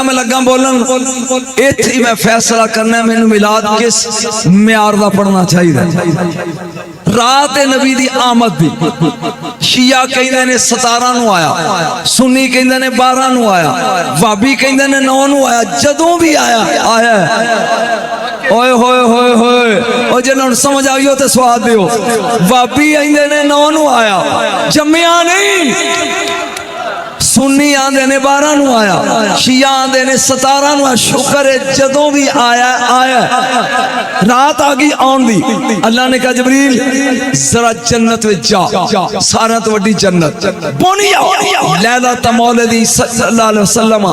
मैं लगा बोलन इत्थे मैं फैसला करना मैनू मिलाद किस म्यार दा पढ़ना चाहिए। रात नबी दी आमद दी शिया कहंदे ने 17 नू आया, सुन्नी कहंदे ने 12 नू आया, वाबी कहंदे ने 9 नू आया। जदों भी आया आया ओए होए होए होए और जिन्होंने समझ आ गई तो स्वाद दियो। वाबी आंदे ने 9 नू आया, जम्मिया नहीं। सुन्नी आंदे ने 12 नू आया, शिया आंदे ने 17 नू। शुक्र है जदों भी आया आया। रात आ गई आउण दी, अल्लाह ने कहा जबरील जरा जन्नत में जा, सारा तो वड्डी जन्नत बोनी आ। लैला तमौलदी सल्लल्लाहु अलैहि वसल्लम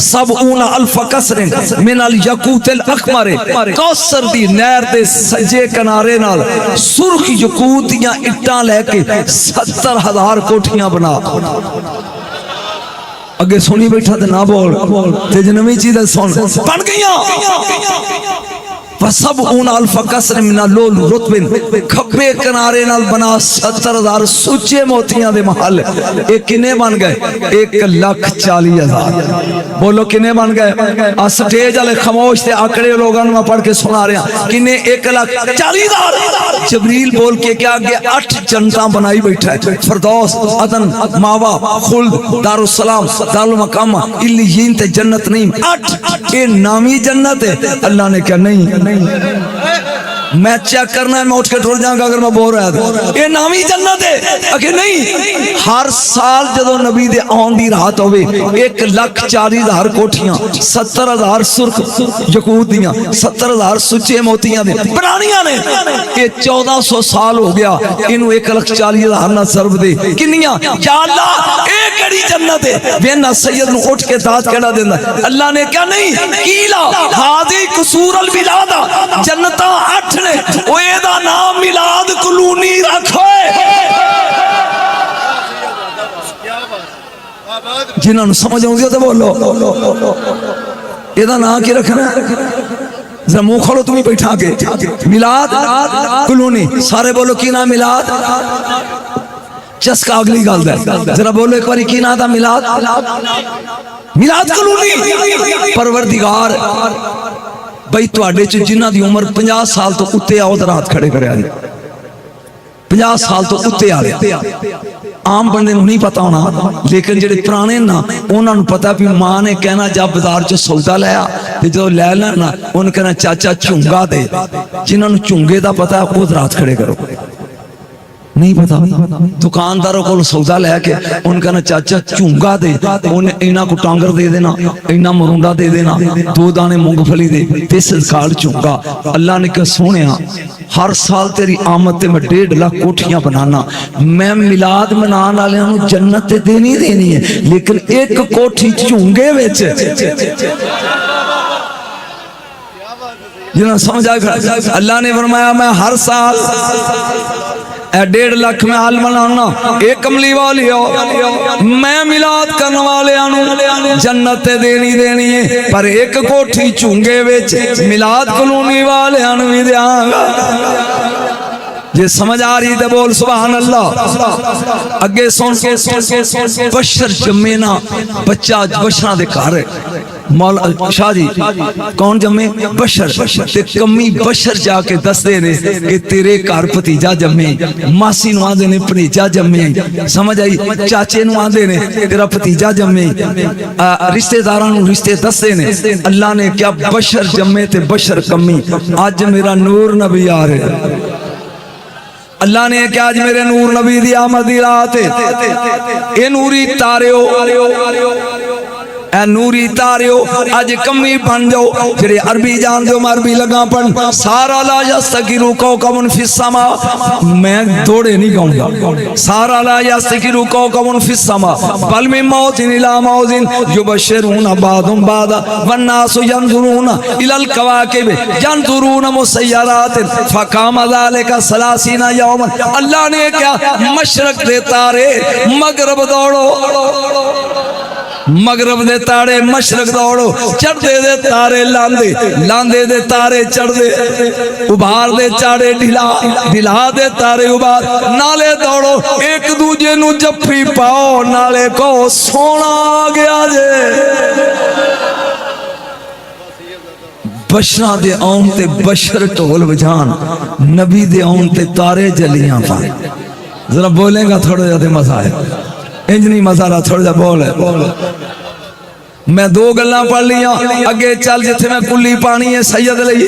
सबऊना अल्फ कसरिन मिन अल यकूतिल अखमर, कौसर दी नहर दे सज्जे किनारे नाल सुर्ख यकूत दियां इट्टां लेके 70,000 कोठियां बना। अगे सुनी बैठा ते ना बोल, ते नवी चीज सुन बन गई। सब ऊन अल्फा कसर मिना लोल रुतबिन, खब्बे किनारे नाल बना 70,000 सुच्चे मोतियां दे महल। ये किन्ने बन गए? 1,40,000। बोलो किन्ने बन गए? आ स्टेज वाले खामोश ते आंकड़े लोगों मैं पढ़ के सुना रहा किन्ने 1,40,000। जबरील बोल के क्या गया? 8 जन्नतां बनाई बैठा है। फिरदौस, अदन, मावा, खुल्द, दारुस्सलाम, दारुल मकाम, इल्लियीन ते जन्नत नहीं। 8 ये नामी जन्नत है। अल्लाह ने क्या नहीं मैं चेक करना है, मैं उठ के टुर जाऊंगा अगर मैं बोल रहा था। ये नामी जन्नत है अगे नहीं। हर साल जदों नबी दे आउण दी रात होवे 1,40,000 कोठियां, 70,000 सुर्ख यकूत दियां, 70,000 सुच्चे मोतियां दे बनानियां ने। ये 1400 साल हो गया इनू 1,40,000 ना सर्व दे किन्नियां। या अल्लाह ए केड़ी जन्नत है? वेना सैयद नु उठ के दात केड़ा देंदा। अल्लाह ने क्या नहीं कीला हादी कसूर अल बिलादा जन्नता 8 ने ओएदा नाम मिलाद कॉलोनी रखो। जिन्होंने समझ आउंदी तो बोलो एदा नाम की रखना? जरा मुंह खोलो तुम ही बैठा के। मिलाद कॉलोनी सारे बोलो की नाम? मिलाद चस्का अगली गल है। जरा बोलो एक बार की नाम था? मिलाद मिलाद कॉलोनी। परवरदिगार बई तुहाडे च जिन्हां दी उम्र 50 साल तो उत्ते आओ तो रात खड़े करे। 50 साल तो उत्ते आ रहा आम बंदे नहीं पता होना, लेकिन जेडे पुराने ना उन्होंने पता भी मां ने कहना जा बाजार च सौदा लिया, जो लै लेना उन्हें कहना चाचा झुंगा दे। जिन्होंने झुंगे का पता है वो रात खड़े करो। नहीं पता दुकानदारों को सौदा लैके उन्हें कहना चाचा झुंगा दे, उन्हें इन्ना को टांगर दे देना, इन्ना मरुंडा दे देना, 2 दाने मूंगफली दे ते सरकार झुंगा। अल्लाह ने कहा सोने हर साल तेरी आमद ते मैं 1.5 लाख कोठियां बनाना। मैं मिलाद मनाने वालियां नूं जन्नत ते देनी देनी है, लेकिन एक कोठी झुंगे विच जिन्हें समझ आ गया। अल्लाह ने फरमाया मैं हर साल 1.5 लाख में हाल बनाना। एक कमली वाली हो मैं मिलाद करने वाले जन्नत देनी देनी है, पर एक कोठी झुंगे विच मिलाद कॉलोनी वाले भी देंगा। जे समझ आ रही तो बोल सुभान अल्लाह। अगे सुन के बशर जम्मे ना बच्चा बशरा दे घर मौला शाह जी कौन जम्मे? बशर। ते कमी बशर जाके दसदे ने कि तेरे घर भतीजा जम्मे, मासी नूं आंदे ने भतीजा जम्मे। समझ आई? चाचे नूं आंदे ने तेरा भतीजा जम्मे। रिश्तेदारां नूं रिश्ते दसदे ने। अल्लाह ने क्या बशर जम्मे ते बशर कमी। अज मेरा नूर नबी आ रहा। अल्लाह ने क्या आज मेरे नूर नबी दी आमद दी रात ए नूरी तारियो ए नूरी तारियो अज कमी बन जाओ। जेडे अरबी जान दो मैं अरबी लगा पढ़। सारा ला यस्तकिरु कौकबुन फिस समा, मैं दौड़े नहीं गाऊंगा। सारा ला यस्तकिरु कौकबुन फिस समा बल मिन मौतिन इला मौतिन युबशिरुना बादुम बादा वन्नासु यंजुरुना इलल कवाकिब यंजुरुना मुसय्यरातिन फकाम ज़ालिका सलासीना यौमन। अल्लाह ने क्या मशरक दे तारे मगरब दौड़ो मगरब दे तारे मशरक दौड़ो, चढ़दे दे तारे लांदे, लांदे दे तारे चढ़दे, उभार दे चाड़े ढिला, ढिला दे तारे उभार, नाले दौड़ो एक दूजे नू जफ्फी पाओ, नाले कहो सोना आ गया जे। बशरा दे आउन ते बशर ढोल बजान, नबी दे आउन ते तारे जलियां पाए। जरा बोलेगा थोड़ा ज्यादा मजा है, इंज नहीं मजा रहा, थोड़ा जा बोल। मैं दो गल्लां पढ़ लिया, अगे चल जिथे मैं कुल्ली पानी है सैयद लई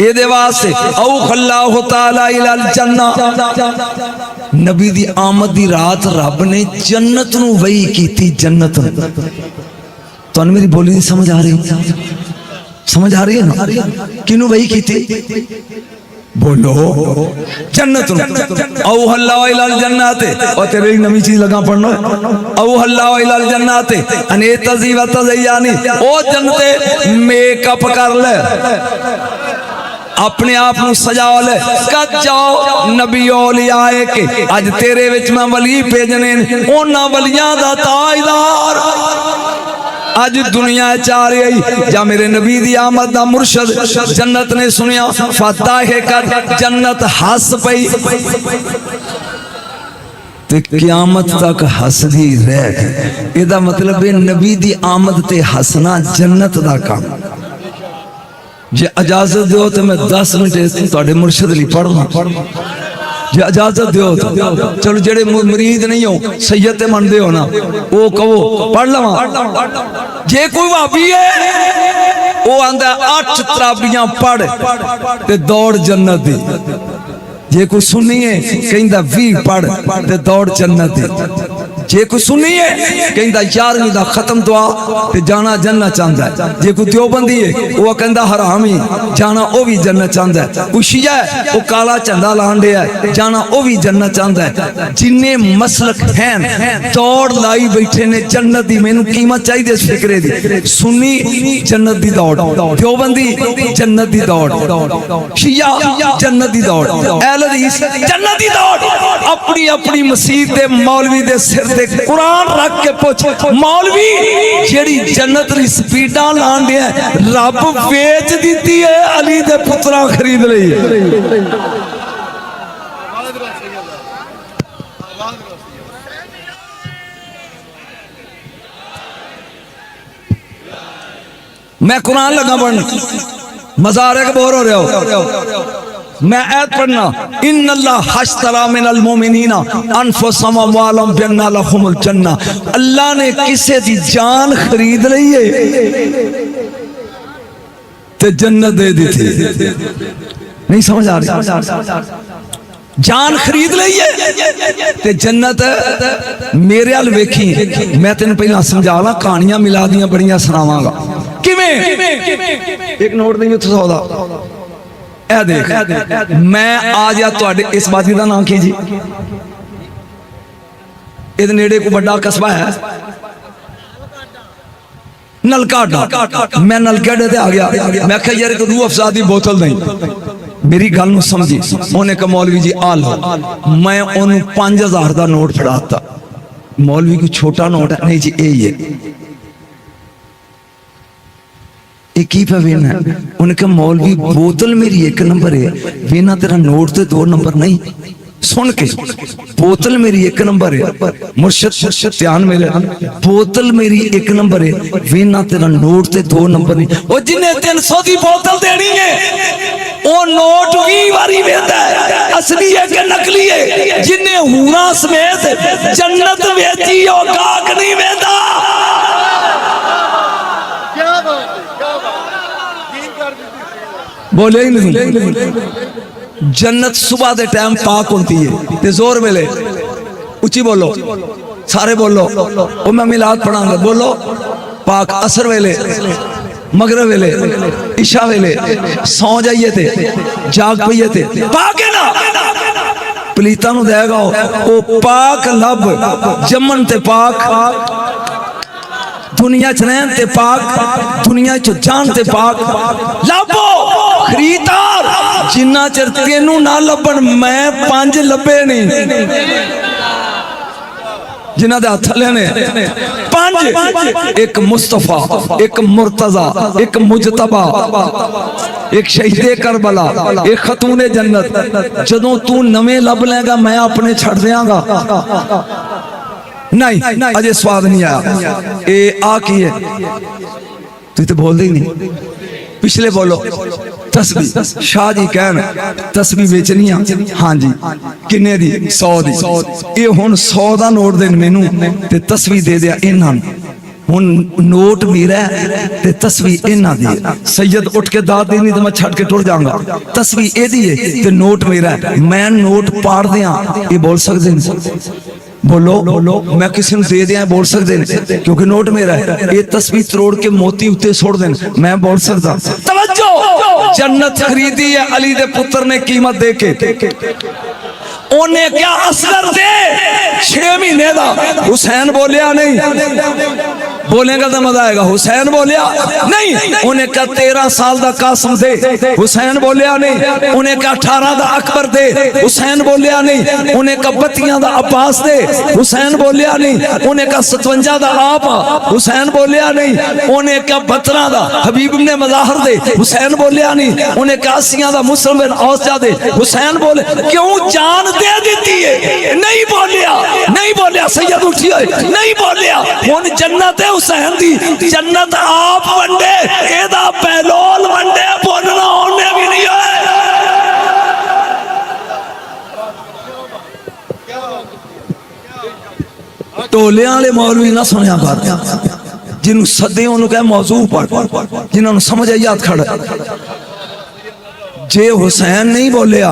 एदे वास्ते औ खल्लाहु ताला इलल जन्ना। नबी दी आमद दी रात रब ने जन्नत नू वही कीती, जन्नत नू। तुहानू मेरी बोली दी समझ आ रही, समझ आ रही है ना? किनू वही कीती? बोलो जन्नत औ हल्ला इलल जन्नत। और तेरे नवी चीज लगा पढ़ना, औ हल्ला इलल जन्नत अने तज़ीवा तज़य्यानी। ओ जन्नते मेकअप कर ले, अपने आप को सजा ले, कद जाओ नबी औलिया के अज तेरे विच मैं वली भेजने, उन्हां वलियां दा ताजदार अज दुनिया चा रही। जा मेरे नबी दी आमद दा मुर्शद जन्नत ने सुनिया, फताह कर जन्नत हस पई ते क़यामत तक हसदी रह गई। इहदा मतलब है नबी दी आमद ते हसना जन्नत दा काम। जे इजाजत दो तो मैं 10 मिनट तुहाडे मुर्शद लई पढ़ना, जे इजाजत दो तो चलो। जेड़े मुरीद नहीं हो सैयद ते मनदे हो ना, वो कहो पढ़ लवा। जे कोई भाभी है वो आंदा 8 तराबियां पढ़ ते दौड़ जन्नत दी। जे कोई सुनी है कहंदा 20 पढ़ ते दौड़ जन्नत दी। जे कोई सुनी है कहंदा 11वीं दा खत्म दुआ ते जाना जन्नत चाहता है। जे कोई देवबंदी है वो कहंदा हरामी जाना वो भी जन्नत चाहता है। कोई शिया है वो काला झंडा लान दिया है, जाना वो भी जन्नत चाहता है। जिन्ने मसलक हैं दौड़ लाई बैठे ने जन्नत दी। मैनू कीमत चाहिए फिक्रे दी। सुन्नी जन्नत दी दौड़, देवबंदी जन्नत दी दौड़, शिया जन्नत दी दौड़, अहले हदीस जन्नत दी दौड़। अपनी अपनी मसीत दे मौलवी दे सिर कुरान रख के पूछ, मौलवी जेड़ी जन्नत दी स्पीडा लान दिया रब बेच दी है, अली दे पुत्रा खरीद लई। मैं कुरान लगा पढ़ना, मज़ारे के बोर हो रहे हो। मैं ऐत पढ़ना, इन्नल्लाह हश्तरा मिनल मोमिनीना अनफुसहुम व अमवालहुम बिअन्ना लहुमुल जन्ना। अल्लाह ने किसे दी जान खरीद लई है ते जन्नत दे दी थी। नहीं समझ आ रही? जान खरीद लई है ते जन्नत मेरे अल वेखी। मैं तेन पहला समझा ला, कहानियां मिला दियां बड़ियां सुनावांगा। किवें? एक नोट नहीं उत्थे 100 दा ए देख, मैं आ जा तुहाडे इस बाजी का नाम की जी? इहदे नेड़े कोई बड़ा कस्बा है नलकाडा। मैं नलकाडे ते आ गया। मैं कहा यार एक रूह अफजा दी बोतल नहीं। मेरी गल नूं समझी। उन्हें कहा मौलवी जी आ लो। मैं उन्होंने 5000 का नोट फड़ाता। मौलवी कोई छोटा नोट है? नहीं जी यही है। की पे वेना? उन्हें कहा मौलवी बोतल मेरी 1 नंबर है, वेना तेरा नोट ते 2 नंबर नहीं। सुन के बोतल मेरी 1 नंबर है, मुर्शद ध्यान मेरे, बोतल मेरी 1 नंबर है, वेना तेरा नोट ते 2 नंबर नहीं। और जिन्हें 300 की बोतल देनी है वो नोट 20 बारी वेंदा है, असली है कि नकली है। जिन्हें हूरा समेत जन्नत वेची वो गाहक नहीं वेंदा। बोले ही नहीं। जन्नत सुबह दे टाइम पाक होती है ते जोर वेले उची बोलो, सारे बोलो। ओ मैं मिलाद पढ़ांगा, बोलो पाक। असर वेले, मगरिब वेले, इशा वेले सौ जाइए थे, जाग पइए थे, पाक है ना। पलीता नूं देगा ओ पाक लब, जमन ते पाक, दुनिया च रहन ते पाक, दुनिया च जान ते पाक। लबो खरीदार, जिन्ना चिर तेनू ना लभन मैं 5 लभे नहीं। जिन्हां दे हत्थ थले ने पांच, एक मुस्तफा, एक मुर्तजा, एक मुजतबा, एक शहीदे करबला, एक खतूने जन्नत। जदों तू नवे लब लेगा मैं अपने छड़ देंगा। नहीं अजे स्वाद नहीं आया। ए आ की है तू तो बोल ही नहीं। पिछले बोलो तस्बी शाह जी कहन तस्बी बेचनी है। हाँ जी किन्ने दी 100 दी। ये हुण 100 दा नोट देन मैनू ते तस्बी दे दिया इन्हां नूं। हुण नोट मेरा ते तस्बी इन्हां दी। सैयद उठ के दाद देनी तो मैं छड़ के टुर जाऊंगा। तस्बी एदी है ते नोट मेरा है। मैं नोट पाड़ दियां ये बोल सकदे ने? बोलो मैं किसी ने दे दिया बोल सकते हैं क्योंकि नोट मेरा है। ये तस्वीर तोड़ के मोती उत्ते छोड़ देन मैं बोल सकता। तवज्जो जन्नत खरीदी है अली दे पुत्र ने कीमत दे के। उन्हें क्या असगर दे 6 महीने का। हुसैन बोलिया नहीं, बोलेगा तो मजा आएगा। हुसैन बोलिया नहीं। उन्हें क्या 13 साल का कासम दे। हुसैन बोलिया नहीं। उन्हें क्या 18 का अकबर दे। हुसैन बोलिया नहीं। उन्हें क्या 32 का अब्बास दे। हुसैन बोलिया नहीं। उन्हें क्या 57 का आप। हुसैन बोलिया नहीं। उन्हें क्या 12 का हबीब ने मज़ाहर दे। हुसैन बोलिया नहीं। उन्हें क्या 80 का मुस्लिम बिन औसा दे। हुसैन बोले क्यों जान दे देती है? नहीं बोलिया, नहीं बोलिया। सैयद उठिए नहीं बोलिया। हुन जन्नत है हुसैन दी। जन्नत आप वंडे एदा पहलोल वंडे बोलना होने भी नहीं है। टोलियां वाले मौलवी ना सुनिया कर जिन्हों सदे उन्होंने कहे मौजू पढ़ जिन्होंने समझ आई याद खड़ा। जे हुसैन नहीं बोलिया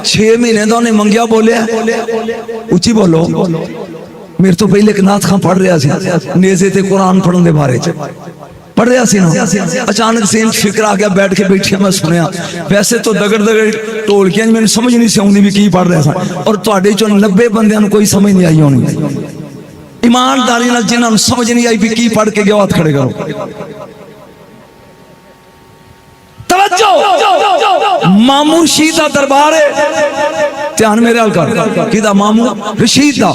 6 महीने का उन्हें मंगिया बोलिया। उची बोलो। मेरे तो पहले एक नाथ खां पढ़ रहा सी नेज़े ते कुरान पढ़ने के बारे पढ़ रहा सी ना। अचानक से फिक्र आ गया बैठ के बैठिया मैं सुनिया। वैसे तो दगड़ दगड़ ढोलकियां मैंने समझ नहीं सी आती भी की पढ़ रहा था। और तुहाडे चों 90 बंदियां कोई समझ नहीं आई होनी। ईमानदारी नाल जिन्हां नूं समझ नहीं आई भी की पढ़ के गया हाथ खड़े करो। मामू रशीद का दरबार है। ध्यान मेरे हाल कर किदा मामू रशीद दा।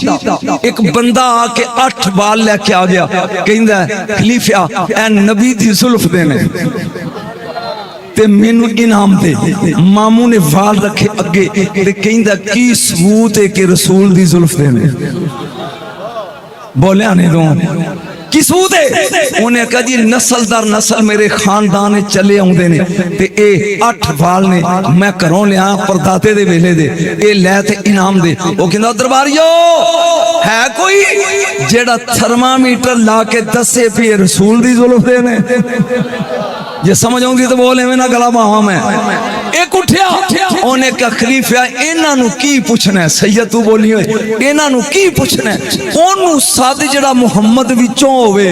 एक बंदा आके 8 बाल लेके आ गया कहंदा खलीफा ए नबी दी जुल्फ देने ते मैनू इनाम दे। मामू ने वाल रखे अगे ते कहंदा की सबूत है कि रसूल दी जुल्फ देने? बोलिया नहीं दो की सबूत है? उन्हें कहा जी नस्ल दर नस्ल मेरे खानदान चले आउंदे ने ते ए 8 वाल ने मैं घरों लिया परदाते दे वेले दे ए लै ते इनाम दे। वो कहंदा दरबारियो है कोई जेड़ा थर्मामीटर ला के दसे भी रसूल दी जुल्फ दे ने? जे समझ आउंदी तो बोल एवें ना गला भावां मैं। एक उठिया उन्हें क्या खलीफा इन्हां नूं की पुछना है? सैयद तू बोली होए इन्हां नूं की पुछना है? ओनू सद जेड़ा मुहम्मद विचों होवे।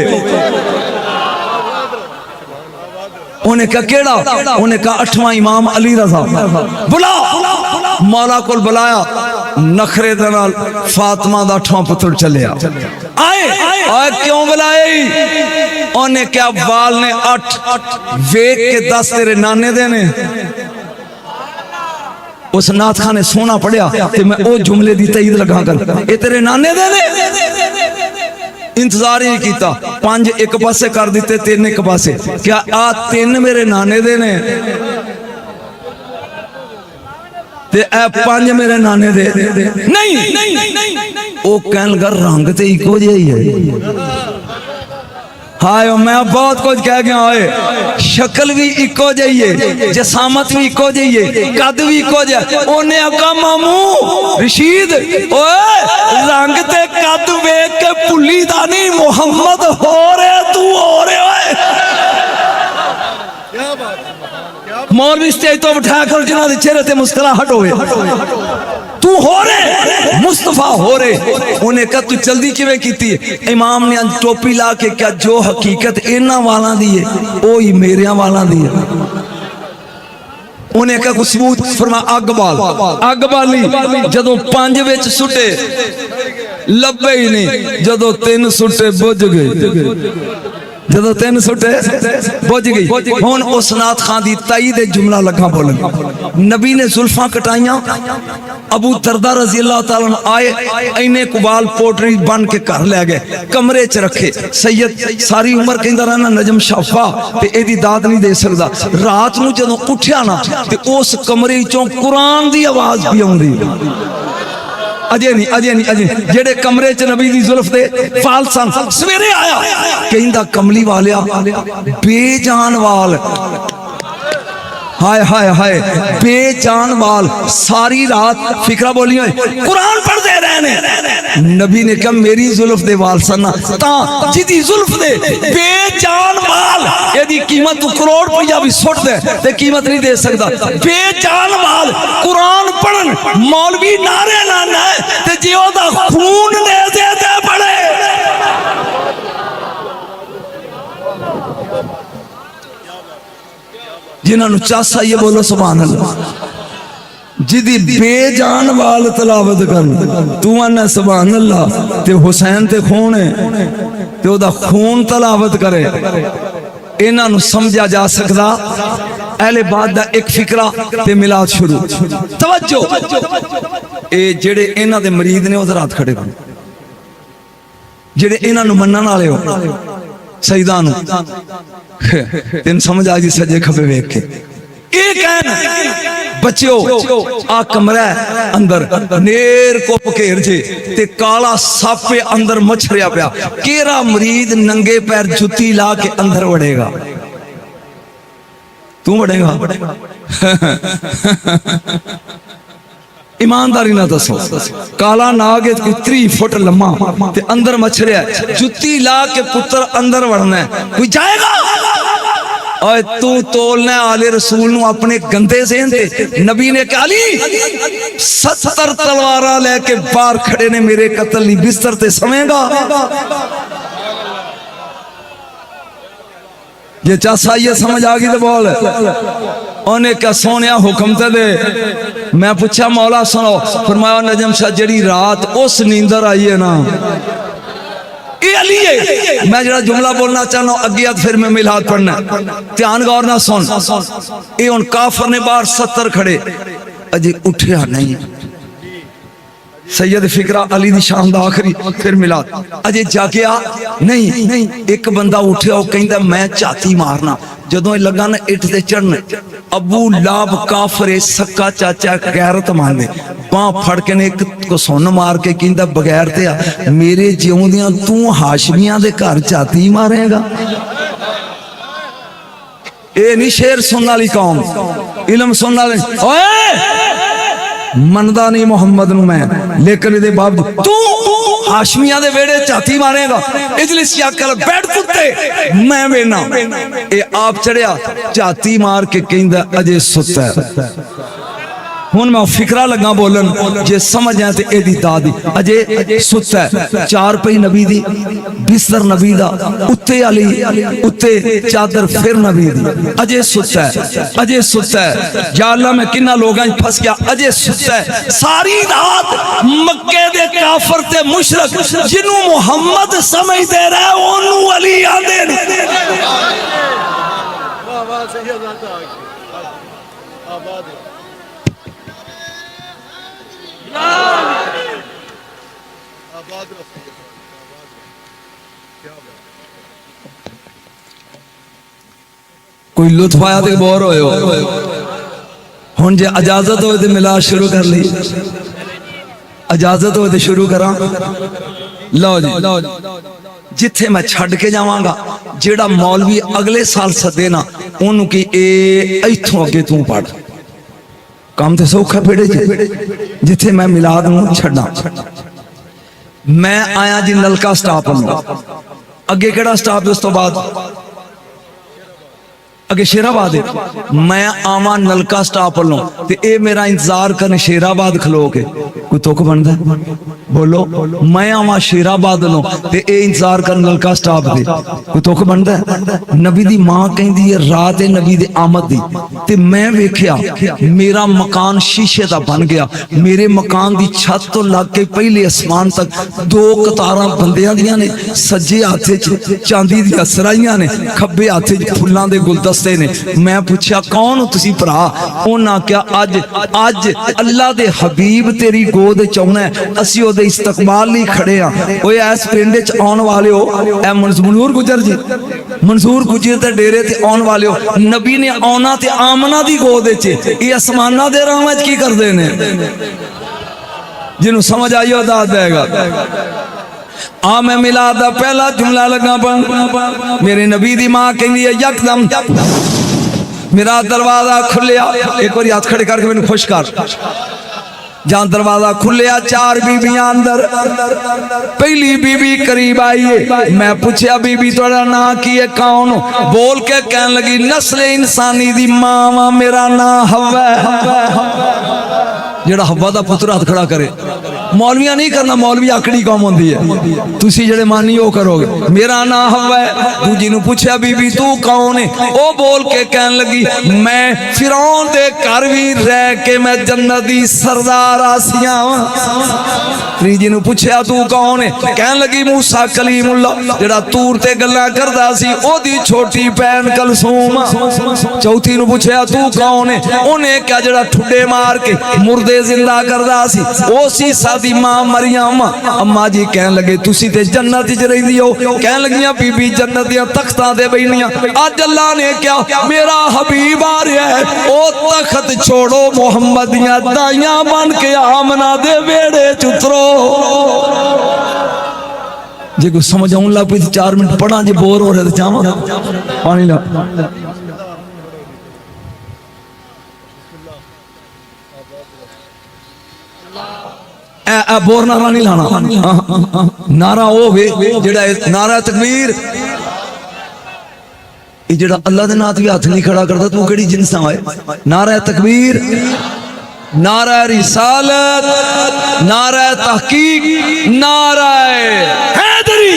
उन्हें क्या केड़ा? उन्हें कहा 8वां इमाम अली रज़ा बुला। मौला को बुलाया नखरे दे नाल फातिमा दा 8वां पुत्र चलिया आए। क्यों बुलाए? उन्हें क्या बाल ने 8 वेख के 10 तेरे नाने दे ने। उस नाथ खान ने सोना पढ़िया ते मैं ओ जुमले दी तईद लगा कर ए तेरे नाने दे ने। इंतजार ही नहीं किया 5 एक पासे कर दिते 3 एक पासे। क्या आ 3 मेरे नाने दे ने ते ए 5 मेरे नाने दे? नहीं ओ कहन लगा रंग ते इको जिहा ही है। हाय मैं बहुत कुछ कह गया होए। शक्ल भी इको जी है, जसामत भी इको जी है, कद भी इको जिहा। उन्हें आका मामू रशीद ओए रंग ते कद वेख के भुली दा नहीं मुहम्मद हो रहे तू हो रहे ओए। मौलवी स्टेज तो बिठा कर जिन्हां दे चेहरे ते मुस्कुराहट होवे तू हो रहे मुस्तफा हो रहे। उन्हें कहा तू जल्दी किवें कीती? इमाम ने टोपी ला के क्या जो हकीकत इन्हां वालां दी है ओ ही मेरियां वालां दी है। उन्हें कहा कुछ सबूत? फरमा अग बाल। अग बाली जदों 5 विच सुटे लभे ही नहीं, जदों 3 सुटे बुझ गए। जदों 3 सुटे बुझ गई। हुण उस नाथ खां दी ताई दे जुमला लगा बोलन। नबी ने जुल्फां कटाइयां, अबू दरदा रजी अल्लाह तआला अन्हु आए, इन्ने कुबाल पोटरी बन के घर ले गए, कमरे च रखे। सैयद सारी उम्र कहंदा रहना नजम शाफा ते एदी दाद नहीं दे सकदा। रात नूं जदों उठिया ना ते उस कमरे चों कुरान दी आवाज भी आउंदी। अजे नहीं जेड़े कमरे च नबी दी जुल्फ दे फाल सन। सवेरे आया कहंदा कमली वालिया बेजान वाल, हाय हाय हाय बेजान वाल, सारी रात फिक्रा बोली कुरान पढ़ते रहने। नबी ने कहा मेरी जुल्फ दे वाल सन ता जिदी जुल्फ दे बेजान वाल, यदि कीमत तू करोड़ रुपया भी सुट दे ते कीमत नहीं दे सकता। बेजान वाल कुरान पढ़न मौलवी नारे लाना ते जे ओदा खून दे दे पड़े। जिन्होंने चासा ये बोलो सुभान अल्लाह। जिदी बेजान वाल तलावत कर तू आना सुभान अल्लाह ते हुसैन ते खून है ते ओदा खून तलावत करे। इन्हां नूं समझा जा सकदा। अहले बाद दा एक फिकरा ते मिलाद शुरू। तवज्जो ए जेड़े इन्हां दे मरीद ने उधर हाथ खड़े कर, जेड़े इन्हां नूं मनण वाले हो सईदा नूं तेन समझ आ गई सजे खबे वेख के। बच्चों आ कमरा अंदर नेर को घेर जे ते काला सप अंदर मछरिया पिया। केरा मरीद नंगे पैर जुत्ती ला के अंदर वड़ेगा? तू वड़ेगा? ईमानदारी ना दसो। काला नाग 3 फुट लम्मा ते अंदर मछरिया, जुत्ती ला के पुत्र अंदर वड़ना है, कोई जाएगा? और तू तोलना आले रसूल नू अपने गंदे ज़हन ते। नबी ने कहा अली 70 तलवारा लेके बाहर खड़े ने, मेरे कत्ल नहीं बिस्तर ते समेगा। ये चासा ये समझ आ गई तो बोल। उन्हें क्या सोनिया हुक्म ते दे। मैं पूछा मौला सुनो, फरमाया नजम शाह जड़ी रात उस नींदर आई है ना मैं जरा जुमला बोलना चाहना अगे फिर मैं मिलाद पढ़ना, ध्यान गौर ना सुन। ये हुन काफर ने बाहर 70 खड़े, अजे उठिया नहीं। सैयद फिकरा अली दी शाम दा आखिरी फिर मिलाद, अजे जागया नहीं। एक बंदा उठिया, वो कहंदा मैं झाती मारना। जदों लगा ना इट ते चढ़न, अबू लाभ काफर सक्का चाचा गैरत मानदे, बां फड़ के ने एक को सुन मार के कहंदा बगैर ते मेरे जिउंदियां तू हाशमियां दे घर झाती मारेगा। ए नहीं शेर सुनने वाली कौम, इलम सुनने वाले। ओए मनदा नहीं मोहम्मद नू मैं, लेकिन इहदे बावजूद तू हाशमिया दे वेड़े झाती मारेगा। इजलिस कर बैठ कुत्ते मैं वेना। ए आप चढ़िया झाती मार के कहंदा अजे सुत्ता है। हुन मैं फिकरा लगा बोलन, जे समझ आए तो एदी दादी अजे सुत्ता है। 4 पई नबी दी, बिस्तर नबी दा, उत्ते अली, उत्ते चादर फिर नबी दी। अजे सुत्ता है, अजे सुत्ता है। या अल्लाह मैं किन्ना लोगां फंस गया। अजे सुत्ता है। सारी रात मक्के दे काफर ते मुशरक जिन्हों मुहम्मद समझदे रहे ओनू अली आंदे ने। कोई लुत्फ आया तो बोर होए हो। हुन जे इजाजत हो तो मिलाद शुरू कर ली। इजाजत हो तो शुरू करा। लो जी, जिथे मैं छड़ के जावांगा, जेड़ा मौलवी अगले साल सदे ना ओनू की इथों अगे तू पढ़। काम तो सौखा पेड़े जिथे मैं मिलाद नूं छड्डा। मैं आया जी नलका स्टाफ अगे केड़ा स्टाफ, उस तो बाद अगे शेराबाद है, मैं आवा नलका स्टाफ वालों ते ए मेरा इंतजार करने शेराबाद खलो के, कोई तुक बनता है? बोलो, मैं आवा शेराबाद वालों ते ए इंतजार कर नलका स्टाफ दे, कोई तुक बनता है? नबी दी मां कहंदी है रात है नबी दी आमद दी, ते मैं वेख्या मेरा मकान शीशे दा बन गया, मेरे मकान दी छत तो लग के पहले आसमान तक 2 कतारां बंदियां दियां ने, सज्जे हाथे च चांदी दी सराइयां ने, खब्बे हाथे च फुल्लां दे गुलदस्ते ने। मैं पूछया कौन हो तुसी भरा? उन्हां क्या अज अज अल्लाह दे हबीब तेरी गोद च आउणा है, असीं ओदे इस्तकबाल लई खड़े हां। ओए इस पिंड च आउण वाले हो, ए मंजूर गुजर जी, मंजूर गुजर दे डेरे ते आउण वाले हो, नबी ने आउणा ते आमना दी गोद च, ये आसमानां दे राह च की करदे ने? जिन्हों समझ आई हो दाद देगा। आ मैं मिलाद दा पहला जुमला लगा पढ़न, मेरे नबी दी मां कहंदी है यकदम मेरा दरवाजा खुलिया, एक बार हाथ खड़े करके मैंने खुश कर, जहां दरवाजा खुलिया 4 बीबियां अंदर, पहली बीबी करीब आई है, मैं पूछया बीबी थोड़ा ना की है, कौन हो? बोल के कहन लगी नस्ल इंसानी दी मां, मेरा ना हवा। जेड़ा हवा दा पुत्र हाथ खड़ा करे, मौलविया नहीं करना, मौलवी आकड़ी कौम होंदी है, तुसी जेड़े मानी वो करोगे। मेरा ना हवा है। दूजी नूं पूछया बीबी तू कौन है? ओ बोल के कहन लगी मैं फिरौन दे घर भी रह के मैं जन्नत दी सरदार आसिया वां। तीजी नूं पूछया तू कौन है? कहन लगी मूसा कलीमुल्लाह जेड़ा तूर ते गल्लां करदा सी, ओदी छोटी भैन कलसूम। चौथी नूं पूछया तू कौन है? ओने क्या जेड़ा ठुड्डे मार के मुर्दे जिंदा करदा सी, ओ सी सादी मां मरियम। अम्मा जी कहन लगे तुसी ते जन्नत च रहिंदी हो। कहन लगियां बीबी जन्नत दियां तख्तां ते बैठियां, अज अल्लाह ने क्या मेरा हबीब आ रहा है, ओ तख्त छोड़ो मोहम्मद दियां दाइयां बन के आमना दे वेड़े च उतरो। जे कोई समझ आउन लग पई 4 मिनट पढ़ा, जे बोर हो रहे तो जावा पानी ला। बोर नारा नहीं लाना, नारा वो वे जेड़ा नारा तकबीर, जेड़ा अल्लाह दे नाम ते हाथ नहीं खड़ा करता, तू केड़ी जिनसा है? नारा तकबीर, नारा रिसालत, नारा तहकीक, नारा हैदरी,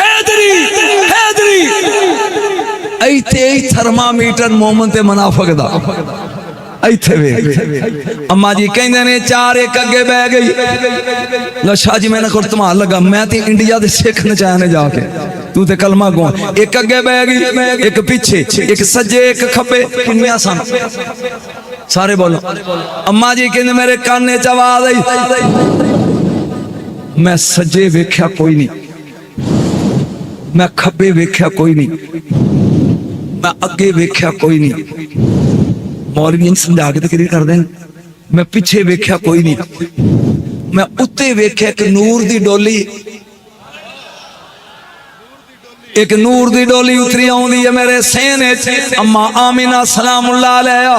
हैदरी, हैदरी। ऐथे थर्मामीटर मोमन ते मुनाफिक दा अम्मा जी कहते ने 4 एक अगे बह गई। शाह जी मैंने कुछ धमाल लगा, मैं तो इंडिया के सिख नचाया ने जाके, तू तो कलमा गो। एक अगे बह गई, एक पीछे, एक सज्जे, एक खब्बे, किन्नियां सन सारे बोलो। अम्मा जी कहते मेरे काने च आवाज आई, मैं सज्जे वेख्या कोई नहीं, मैं खब्बे वेख्या कोई नहीं, मैं अगे वेख्या कोई नहीं। मौलवी समझा के तकरीर कर दें। मैं पिछे वेख्या कोई नहीं, मैं उत्ते वेख्या एक नूर दी डोली, एक नूर दी डोली उतरी आउंदी है मेरे सेने च। अम्मा आमिना सलामुल्लाह अलैहा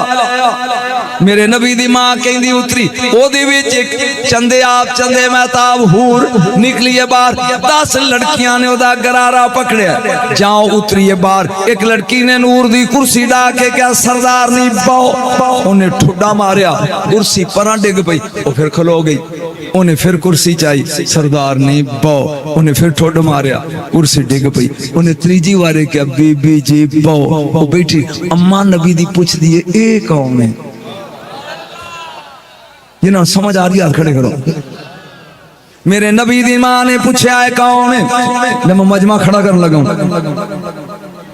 मेरे नबी दी मां कहंदी उतरी, ओदे विच एक चंदे आप चंदे महताब हूर निकली है बाहर। 10 लड़कियां ने ओदा गरारा पकड़िया, जाओ उतरी है बाहर। एक लड़की ने नूर दी कुर्सी डा के क्या सरदार नहीं बाओ, उन्हें ठुड्डा मारिया, कुर्सी परां डिग पई, वो फिर खलो गई। उन्हें फिर कुर्सी चाहिए, सरदार नहीं बाओ, उन्हें फिर ठुड मारिया, कुर्सी डिग पई। उन्हें तीजी बारे क्या बीबी जी बाओ, वो बैठी। अम्मा नबी दी पुछदी है ए कौन है? जिन्हों समझ आ रही है खड़े करो। मेरे नबी दी मां ने पूछा है कौन है? मैं मजमा खड़ा करने लगा,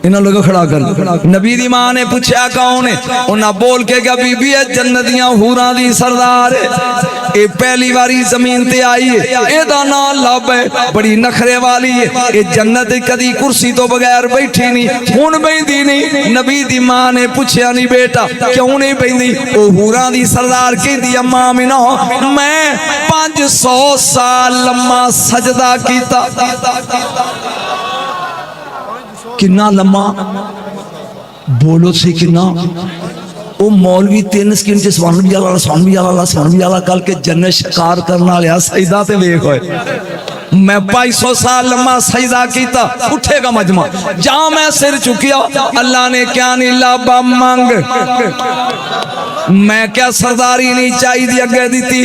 इन्हों लोगों खड़ा कर। नबी दी मां ने पूछा कौन है? उन्हें बोल के क्या बीबी है जन्नत दियां हूरां दी सरदार है, ये पहली बारी जमीन ते आई है, एदा नाम लब है, बड़ी नखरे वाली है, ये जन्नत कदी कुर्सी तो बगैर बैठी नहीं, हुण बैठी नहीं। नबी दी मां ने पूछा नहीं बेटा क्यों नहीं बैठी? ओ हूरां दी सरदार कहती अम्मा आमिना मैं 500 साल लम्मा सजदा कीता। किन्ना लम्मा बोलो सी किन्ना? वो मौलवी 3 सकिन च स्वान भी आला कल के जन्नत शिकार करने वाले सजदा ते वेख होए। मैं 500 साल लम्मा सजदा किया, उठेगा मजमा। जहां मैं सिर चुकिया, अल्लाह ने क्या नहीं लाबा मांग। मैं क्या सरदारी नहीं चाहिए अगे दी,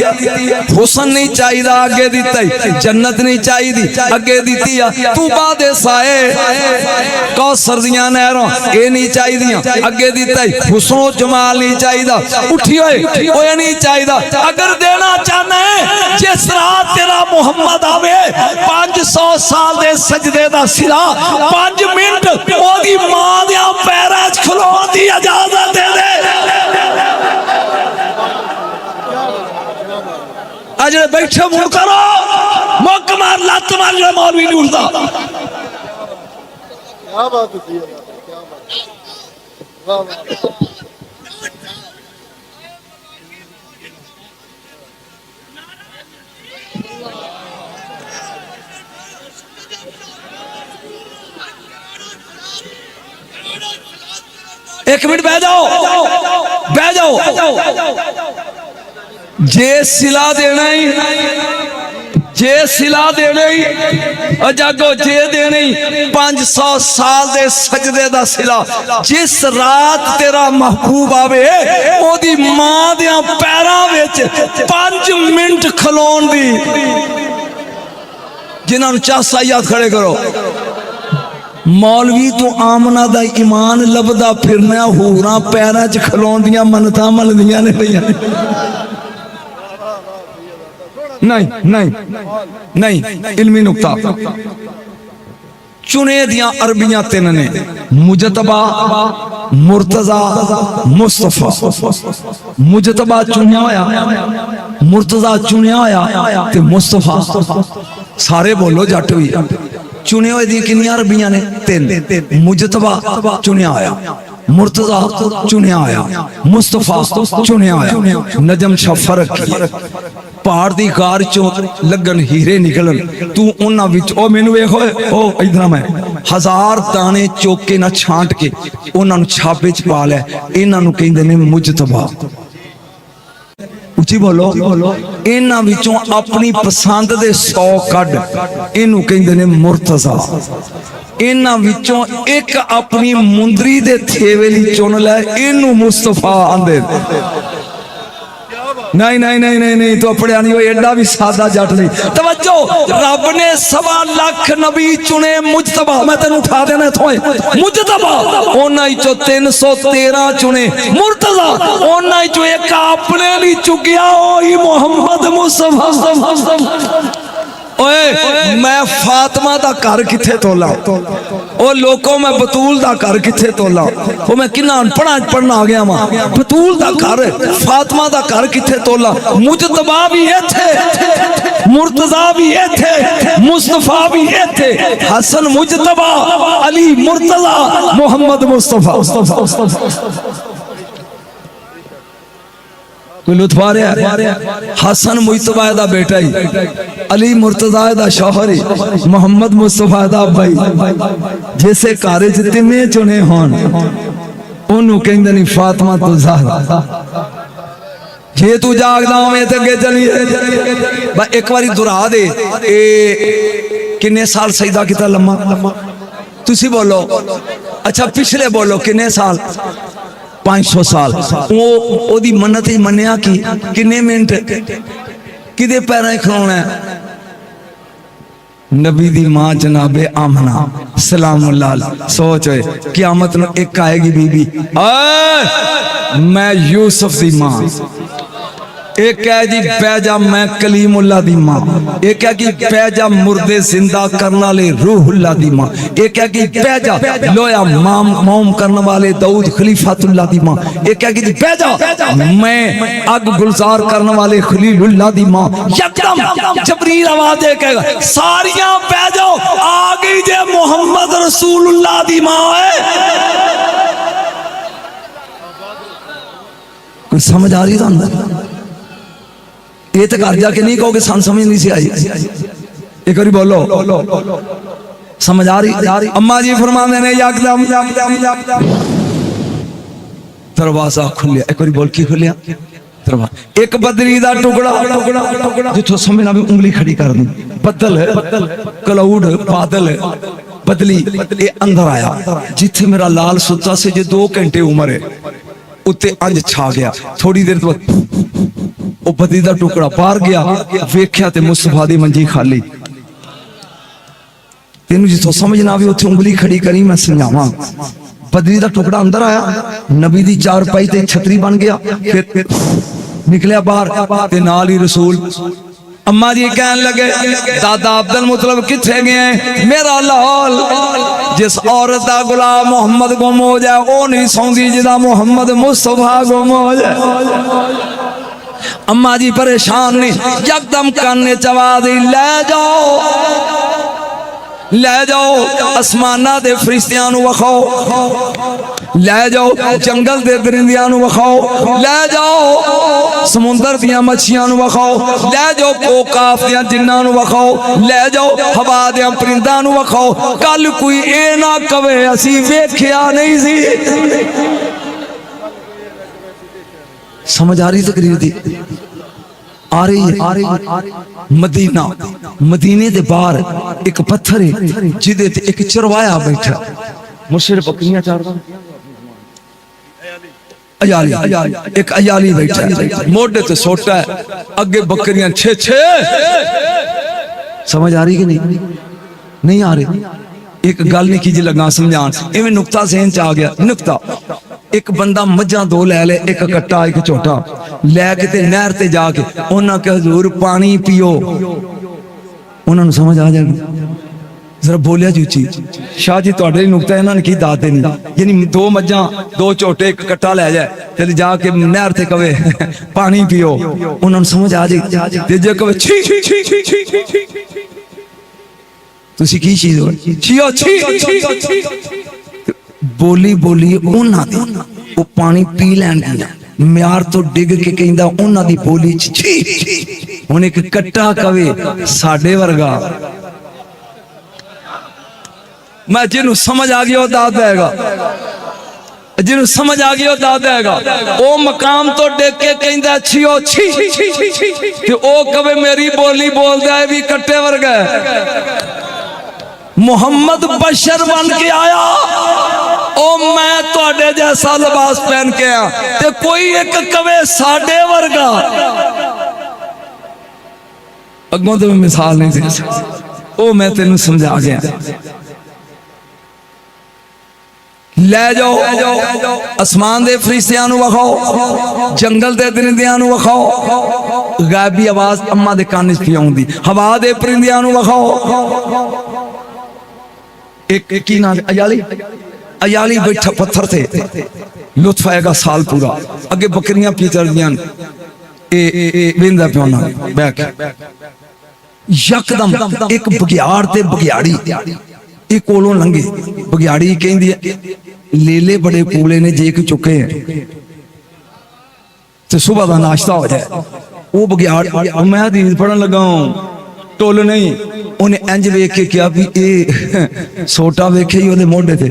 हुसन नहीं चाहिए अगे दिता, जन्नत नहीं चाहिए अगे दी, तू बादे साए कौसर दियां नहरों ये नहीं चाहिए अगे दिता, हुसनो जमाल नहीं चाहिए, उठी होए नहीं चाहिए। अगर देना चाहना है जिस रात तेरा मुहम्मद आवे 500 साल दे सजदे दा सिरा 5 मिनट ओदी मां दे पैरां च खलोण दी इजाजत दे दे। अजरे बैठे मुड़ करो, मुक मार लत मार, जो मौलवी नहीं उठता। क्या बात है, क्या बात, वाह वाह। एक मिनट बह जाओ, बह जाओ। जे सिला देना ही, जे सिला देना ही जागो, जे देने 500 साल दे सजदे दा सिला। जिस रात तेरा महबूब आवे ओदी मां दे पैरां विच 5 मिनट खलोण दी, जिन्हां चासा याद खड़े करो। मौलवी तो आमना दा ईमान लभदा फिरना, होरां पैरां च खलोण दियां मनतां मलदियां ने भैया। नहीं नहीं नहीं, इल्मी नुक्ता। चुने दियां अरबियां 3 ने, मुजतबा, मुर्तजा, मुस्तफा। मुजतबा चुनिया होया, मुर्तजा चुनिया होया ते मुस्तफा। सारे बोलो जट भी। चुने हुए दी कितनी अरबियां ने? 3। मुजतबा चुनिया होया, मुर्तजा चुनिया होया, मुस्तफा चुनिया होया। नजम शाह फर्क पहाड़ दी कार चो लगन हीरे निकलन, तू उन्हां विच ओ मैनू वेखो, ओ इधर मैं 1000 दाने चोके ना छांट के उन्हां नू छापे च पा लिया। इन्हां नू कहंदे ने मुजतबा। उची बोलो। इन्हां विचों अपनी पसंद दे 100 कड, इनू कहंदे ने मुर्तजा। इन्हां विचों एक अपनी मुंदरी दे थेवेली चुन लै, इनू मुस्तफा आंदे। नहीं नहीं नहीं नहीं नहीं, तो पढ़िया नहीं हो, एडा भी सादा जट नहीं। तवज्जो, रब ने 1.25 लाख नबी चुने, मुजतबा मैं तेन उठा देना थोए, मुजतबा उन्हां चो 313 चुने, मुर्तजा उन्हां चो एक अपने लिए चुकिया, ओही मोहम्मद मुस्तफा। ओए मैं फातिमा दा घर किथे तोला, ओ लोगों मैं बतूल दा घर किथे तोला। ओ मैं किन्ना अनपढ़ा पढ़ना आ गया वा, बतूल दा घर, फातिमा दा घर किथे तोला। मुजतबा भी इथे, मुर्तजा भी इथे, मुस्तफा भी इथे। हसन मुजतबा, अली मुर्तजा, मोहम्मद मुस्तफा। कोई लुत्फ आ रहा? हसन मुजतबा दा बेटा ही, अली मुर्तजा दा शौहर ही, मोहम्मद मुस्तफा दा भाई। जैसे घर च 3 चुने होन, ओनू कहंदे नहीं फातिमा तो ज़हरा। जे तू जागदा होवे ते अगे चलिए। एक बारी दुहरा दे, किन्ने साल सजदा किता लम्मा? तुसी बोलो। अच्छा पिछले बोलो किन्ने साल? 500 साल। वो दी मन्नत ही मन्निया कि किन्ने मिनट किदे पैरां खलोना है? नबी दी मां जनाबे आमना सलामुल्लाह अलैहा। सोच क़यामत नूं एक आएगी बीबी, मैं यूसुफ दी मां। एक है जी पैजा मैं कलीमुल्लाह दी मां। एक है कि पैजा मुर्दे जिंदा करने वाले रूहुल्लाह दी मां। एक है कि पैजा लोया मौम करने वाले दाऊद खलीफातुल्लाह दी मां। एक है कि पैजा मैं आग गुलजार करने वाले खलीलुल्लाह दी मां। यकदम जबरील आवाज दे के सारियां पैजा आ गई जे मोहम्मद रसूलुल्लाह दी मां है। कोई समझ आ रही था? ये तो घर जाके नहीं कहोगे सन समझ नहीं सी आई। एक बार बोलो, समझ आ रही? अम्मा जी फरमाते ने यकदम दरवाजा खुलिया। एक बार बोल की खुलिया? एक बदली दा टुकड़ा जिथों समझना भी उंगली खड़ी कर दी, बदल क्लाउड बादल बदली ये अंदर आया जिथे मेरा लाल सुता से जो 2 घंटे उम्र है उत्ते अंज छा गया। थोड़ी देर तो वो बदली दा टुकड़ा बाहर गया, वेख्या ते मुस्तफा दी मंजी खाली। तेनू जिथों समझना भी उत्थे उंगली खड़ी करी, मैं समझावा। बदली दा टुकड़ा अंदर आया, नबी दी चारपाई ते छतरी बन गया, फिर निकलिया बाहर ते नाल ही रसूल। अम्मा जी कहन लगे दादा अब्दुल मुतलब किथे गए? मेरा लाल जिस औरत दा गुलाम मोहम्मद गुम हो जाए वो नहीं सौंदी जिदा मोहम्मद मुस्तफा गुम हो जाए। अम्मा जी परेशान नहीं, यकदम काने चवा दी, ले जाओ आसमाना दे फरिश्तियां नू वखाओ, ले जाओ जंगल दे दरिंदियां नू वखाओ, ले जाओ समुंदर दियां मच्छियां नू वखाओ, ले जाओ कोकाफ दियां जिन्नां नू वखाओ, ले जाओ हवा दियां परिंदां नू वखाओ। कल कोई ए ना कवे असी वेख्या नहीं सी। समझ आ रही तकरीर दी? आ रही। मदीना, मदीने दे बाहर एक पत्थर है जिदे ते एक चरवाया बैठा, मुर्शिद बकरियां चारदा, अयाली एक अयाली बैठा, मोढे ते सोटा है, अगे बकरियां 6-6। समझ आ रही कि नहीं? नहीं आ रही। एक गल नहीं कीजिए लगा समझान, इवें नुक्ता ज़हन च आ गया। नुक्ता, एक बंदा मज्जां 2 लै ले, एक कट्टा एक झोटा लैके ते नहर ते जाके उन्हां के हजूर पानी पियो, उन्होंने समझ आ जाएगी। जरा बोलिया जी उची, शाह जी तुहाडे नुक्ता इन्हां ने की दात देनी, यानी 2 मज्जां 2 झोटे एक कट्टा लै जाए ते जाके नहर ते कवे पानी पियो, उन्होंने समझ आ जाएगी। ते जे कवे छी छी छी छी छी छी तुसी की चीज हो छियो छी, बोली बोली उन्हां दी वो पानी पी लैन दिया, म्यार तो डिग के कहंदा उन्हां दी बोली छी। हुण एक कट्टा कवे साडे वर्गा, मैं जिन्हों समझ आ गया दाद देगा, जिन्हों समझ आ गया दाद देगा। वो मकाम तो देख के कहंदा छियो छी ते ओ कवे मेरी बोली बोलदा है भी कट्टे वर्गा है। मोहम्मद बशर बन के आया, ओ मैं तुहाडे जैसा लिबास पहन के आया ते कोई एक कवे साडे वर्गा। अगों तो मैं मिसाल नहीं दे सकता, ओ मैं तेनू समझा गया। ले जाओ आसमान दे फरिश्तियां नू वखाओ, जंगल दे दरिंदियां नू वखाओ, गायबी आवाज अम्मा दे कान च आउंदी, हवा दे परिंदियां नू वखाओ। एक की ना अयाली, अयाली बैठा पत्थर थे, लुत्फ आएगा साल पूरा। अगे बकरियां पीतर दियां वेंदा प्योना बैठ, यकदम एक बगियाड़ ते बगियाड़ी एक कोलों लंघे। बगियाड़ी कहंदी लेले बड़े कूले ने जे कि चुके हैं तो सुबह का नाश्ता हो जाए। वो बगियाड़, मैं हदीस पढ़न लगा टुल नहीं, उन्हें इंज वेख के क्या भी ए सोटा वेखे ही मोढे थे,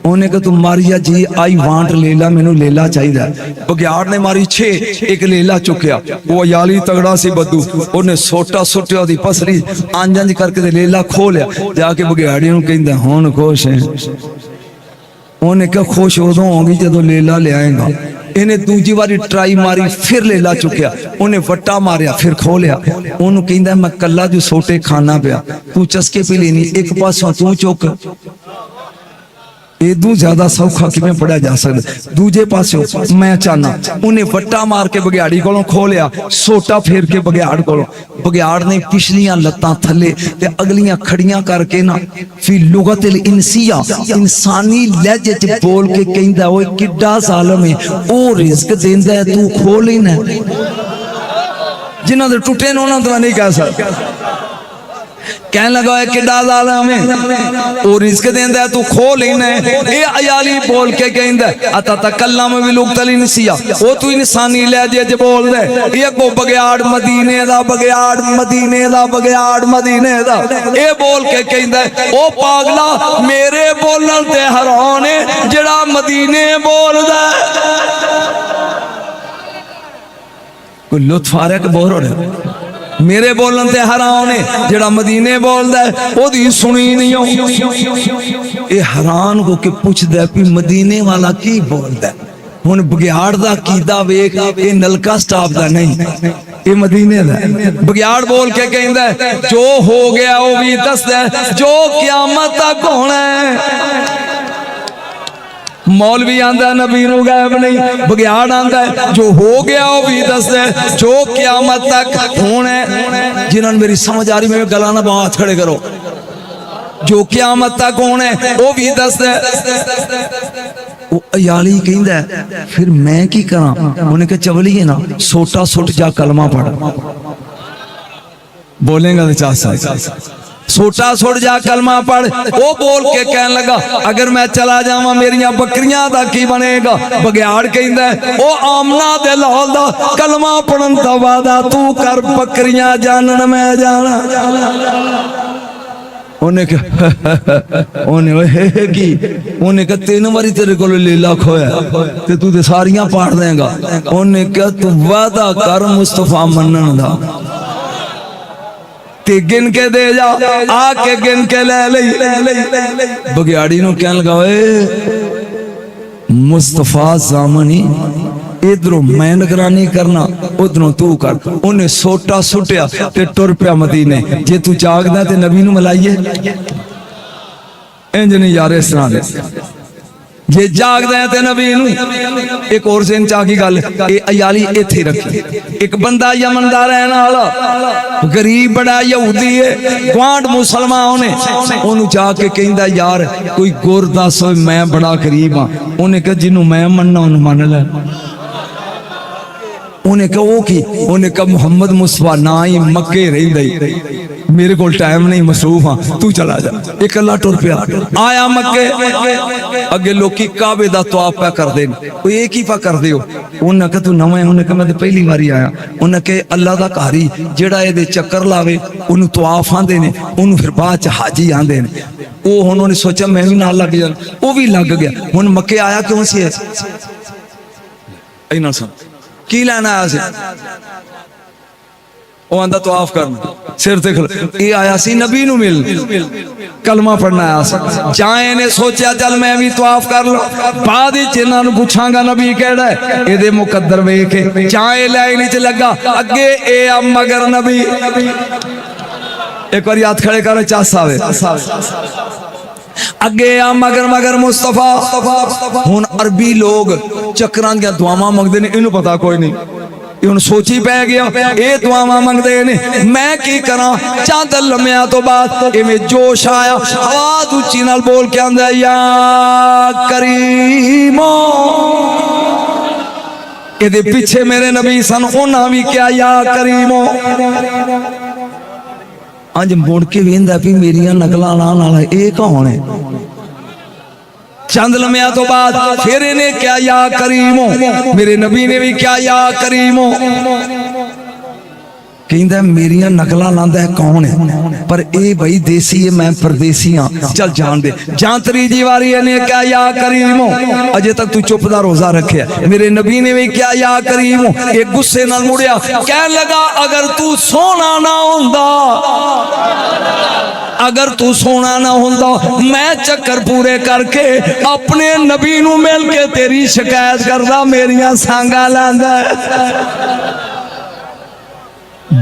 उन्हें कहा तू मारिया जी आई वांट लेला, मैनू लेला चाहिए। बगियाड़ ने मारी 6, एक लेला चुकया, वो अयाली तगड़ा सी बद्दू, उन्हें सोटा सुटिया दी पसली अंज अंज करके लेला खो लिया। जाके बगियाड़ी नूं कहंदा हुण खुश है, उन्हें क्या खुश उदों होगी जदों लेला ले आएगा। इन्हें दूजी बारी ट्राई मारी, फिर लेला चुकया, उन्हें वट्टा मारिया, फिर खो लिया। उन्होंने कहंदा मैं कला जो सोटे खाना पिया, तू चस्के पी लेनी, एक पासों तू चुक, इदू ज्यादा सौखा किवें पढ़िया जा सकता। दूजे पासों मैं चाहना, उन्हें वट्टा मार के बगियाड़ी कोलों खो लिया, सोटा फेर के बगियाड़ कोलों। बगियाड़ ने पिछलियां लत्तां थले ते अगलियां खड़ियां करके ना फिर लुगतिल इंसिया इंसानी लहजे च बोल के कहंदा ओए किड्डा जालिम है, ओ रिज़्क देंदा है तू खो लेना। जिन्हां दे टुटे ने उन्हां दा नहीं कह सकदा। कहने लगा है कि जालिम है, ओ रिज़्क देंदा है तू खो लेना। ए अयाली बोल के कहंदा अता तकल्लम बिलुगतिल इंसिया, ओ तू इंसानी लहजे च बोल दे। ये को बगियाड़ मदीने दा, बगियाड़ मदीने दा, बगियाड़ मदीने दा, ए बोल के कहंदा ओ पागला मेरे बोलन ते हैरान है जेड़ा मदीने बोलदा। कोई लुत्फ आ रहा कि बोर हो रहा? मेरे बोलन ते हैरान है, जेड़ा मदीने बोलदा है ओदी सुनी नहीं हो। ये हैरान हो के पुछदा कि मदीने वाला की बोलदा है। हुण बगियाड़ दा कीदा वेख, ये नलका स्टाफ दा नहीं, ये मदीने दा। बगियाड़ बोल के कहंदा है जो हो गया वो भी दसदा, जो क़यामत तक होना है। मौलवी आंदा नबी नूं गैब नहीं, बगियाड़ आंदा है जो हो गया वो भी दसदा, जो क़यामत तक होना है। जिन्होंने मेरी समझ आ रही, मैं गला ना बात खड़े करो। जो क़यामत तक होना है वो भी दसदा। वो अयाली कहंदा है फिर मैं की करा? उन्हें कहा चवलिए ना, सोटा सुट जा कलमा पढ़। बोलेगा तो चाचा सोटा सुट जा कलमा पढ़। वो बोल के कहने लगा अगर मैं चला जावा मेरिया बकरियां दा की बनेगा? बगियाड़ कहंदा है ओ आमना दे लाल दा कलमा पढ़न दा वादा तू कर, बकरियां जानन मैं जाना। उन्हें कहा 3 बारी तेरे को लीला खोया ते तू ते सारियां पाड़ देगा। उन्हें कहा तू वादा कर मुस्तफा मनन दा ते गिन के दे जा, आके गिन के ले ले। बगियाड़ी नु कहन लगा मुस्तफा जामनी इधरों मैं निगरानी करना, उधरों तू कर। उन्हें सोटा सुटिया ते टुर पिया मदीने। जे तू जागदा ते नबी नू मिलाइए, इंज नहीं यार इस तरह दे। जे जागदा है ते नबी नू। एक और जिन चा की गल ए अयाली इत्थे रखी। एक बंदा यमन दा रहने वाला गरीब बड़ा यहूदी है, गुआंढ मुसलमान ने ओनू जाके कहंदा यार कोई गुर दस, मैं बड़ा गरीब हां। उन्हें कहा जिन्नू मैं मनना ओनू मन ले। उन्हें कहा वो की? उन्हें कहा मुहम्मद मुस्तफा ना ही मक्के रही, मेरे को टाइम नहीं, मसरूफ हाँ, तू चला जा। एक अल्लाह टुर पिया आया मक्के। अगे लोकी काबे दा तवाफ पे कर दे, कोई एक ही पा कर दे। उन्हें कहा तू नवा है? उन्हें कहा मैं तो पहली बारी आया। उन्हें कहा अल्लाह दा घर ही जेड़ा ये चक्कर लावे उन्हें तवाफ आंदे ने, उन्हें फिर बाद च हाजी आंदे ने। वो उन्होंने सोचा मैं भी नाल लग जा, वो भी लग गया। हुण मक्के आया क्यों सी? इन्ना सुन की लेना आया सी? वो आंदा तवाफ करना सिर ते खल। ये आया सी नबी नू मिल, कलमा पढ़ना आया सी। जाए ने सोचा चल मैं भी तवाफ कर लो, बाद इन्हां नू पुछांगा नबी केड़ा है, एदे मुकद्दर वेख के जाए लाइन च लगा अगे ए आ मगर नबी। एक बार हाथ खड़े कर चास आवे अगे आ मगर मगर मुस्तफा। हुण अरबी लोग चक्रां दी दुआवां मंगदे ने, इन्हू पता कोई नहीं। हुण सोची पै गया ये दुआवां मंगदे ने, मैं की करा? चंद लम्या तो बाद इवें जोश आया, आवाज उच्ची नाल बोल के आंदा या करीमो। इहदे पिछे मेरे नबी सन, उन्हां भी क्या या करीमो। अज मुड़ के वेंदा भी मेरिया नकलां लाण वाला ये कौन है? चंद लम्या तो बाद फिर इन्हें क्या या करीमो, मेरे नबी ने भी क्या या करीमो। कहंदा मेरिया नकलां लांदा है कौन है? पर ए भाई देसी है, मैं परदेसी हाँ, चल जान दे। जां त्रीजी वारी इन्हें क्या या करीमो। अजे तक तू चुप दा रोजा रखे, मेरे नबी ने भी क्या या करीमो। एक गुस्से नाल मुड़िया कह लगा अगर तू सोना ना हुंदा, अगर तू सोना ना होंदा मैं चक्कर पूरे करके अपने नबी नू मिल के तेरी शिकायत करदा, मेरिया सांगा लांदा।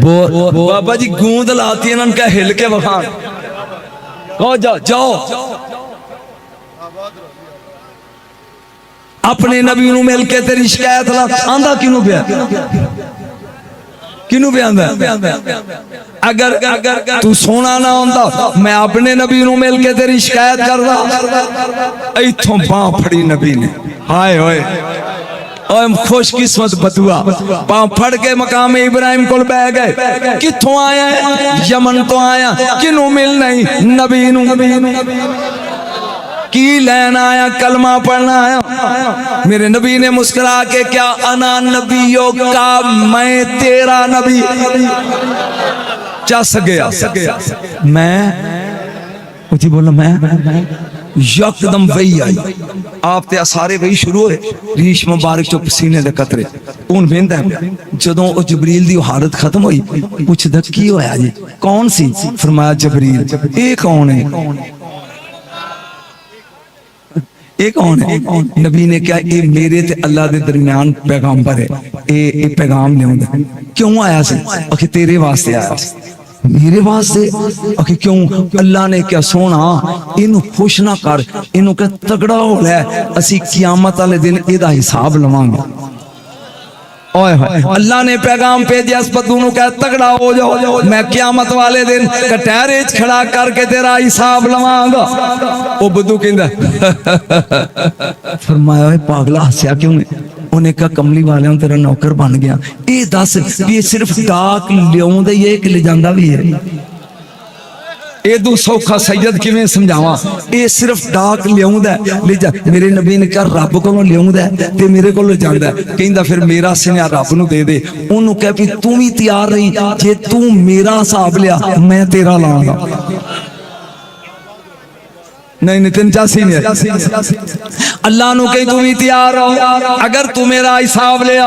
बाबा जी गूंद लाती इन्होंने क्या हिल के बखान। जाओ अपने नबी नू मिल के तेरी शिकायत ला। आंदा किनू पिया? किनू पे आंदा? अगर तू सोना ना होंदा मैं अपने नबी नू मिल के तेरी शिकायत करदा। इथों बां फड़ी नबी ने, हाय होए खुशकिस्मत बदुआ, पांव फड़ के मकाम इब्राहिम को बह गए। किथों आया है? यमन तो आया, किनू मिल नहीं? नबी नू। की लेना आया? कलमा पढ़ना आया। मेरे नबी ने मुस्कुरा के क्या अना नबियों का, मैं तेरा नबी। चस गया मैं उठी बोला मैं यकदम वही आई। आप ते सारे वही शुरू हुए, रीश मुबारक चो पसीने दे कतरे। हूं वेंदा जदों ओ जबरील दी हालत खत्म हुई पुछदा की होया जी कौन सी फरमाया जबरील ये कौन है ये कौन है नबी ने कहा ये मेरे ते अल्लाह दे दरमियान पैगंबर है ये पैगाम लियाउंदा क्यों आया सी आखिर तेरे वास्ते आया मेरे वास्ते आखिर क्यों अल्लाह ने क्या सोना इनू खुश ना कर इनू क्या तगड़ा हो लै असी कियामत वाले दिन इहदा हिसाब लवांगे ओए होए अल्लाह ने पैगाम भेजा इस बद्दू नू कह तगड़ा हो जाओ मैं कियामत वाले दिन कटहरे च खड़ा करके तेरा हिसाब लवांगा ओ बद्दू कहंदा फरमाया पागला हस्या क्यों है उन्हें कहा कमली वाले तेरा नौकर बन गया ये दस ये सिर्फ डाक लियाउंदा ही है कि ले जांदा भी है एदू सौखा सैयद किवें समझावा ये सिर्फ डाक लियाउंदा ले जा मेरे नबी ने कहा रब कोलों लियाउंदा ते मेरे कोलों जांदा कहंदा फिर मेरा सुनिया रब नू दे दे ओनू कह भी तू भी तैयार रही जे तू मेरा हिसाब लिया मैं तेरा लांगा नहीं नहीं तीन चासी नहीं अल्लाह नु कहीं तू भी तैयार हो अगर तू मेरा हिसाब लिया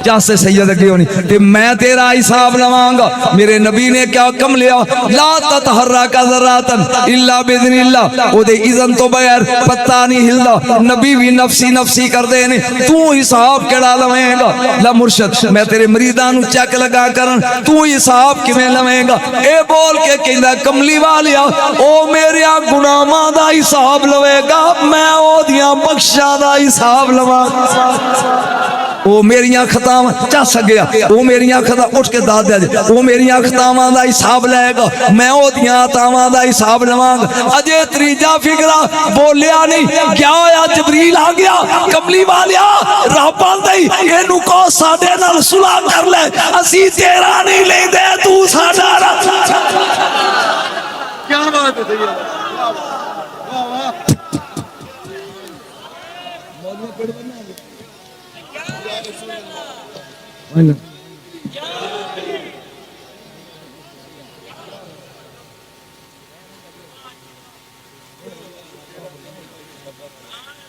जासे सैयद अगे होनी ते मैं तेरा हिसाब लवांगा मेरे नबी ने क्या हुक्म लिया ला ततहर्रका ज़र्रातन इल्ला बिइज़्निल्लाह ओदे इज़न तो बगैर पत्ता नहीं हिलदा नबी भी नफसी नफसी कर दे ने तू हिसाब केड़ा लवेगा ला मुर्शद मैं तेरे मरीदां नु चेक लगा करन तू हिसाब किवें लवेगा ए बोल के कहंदा कमली वालिया ओ मेरे गुनाह दा हिसाब लवेगा मैं ओदियां बख्शा दा हिसाब लवा ओ मेरियां खतावां चस गया ओ मेरियां खता उठ के दाद दे ओ मेरियां खतावां दा हिसाब लेगा मैं ओदियां अतावां दा हिसाब लवांगा अजे त्रीजा फिकरा बोलिया नहीं क्या होया जबरील आ गया कमली वालिया रब आंदा एनू को साडे नाल सुलह कर ले असी तेरा नहीं लेंदे तू साडा क्या बात है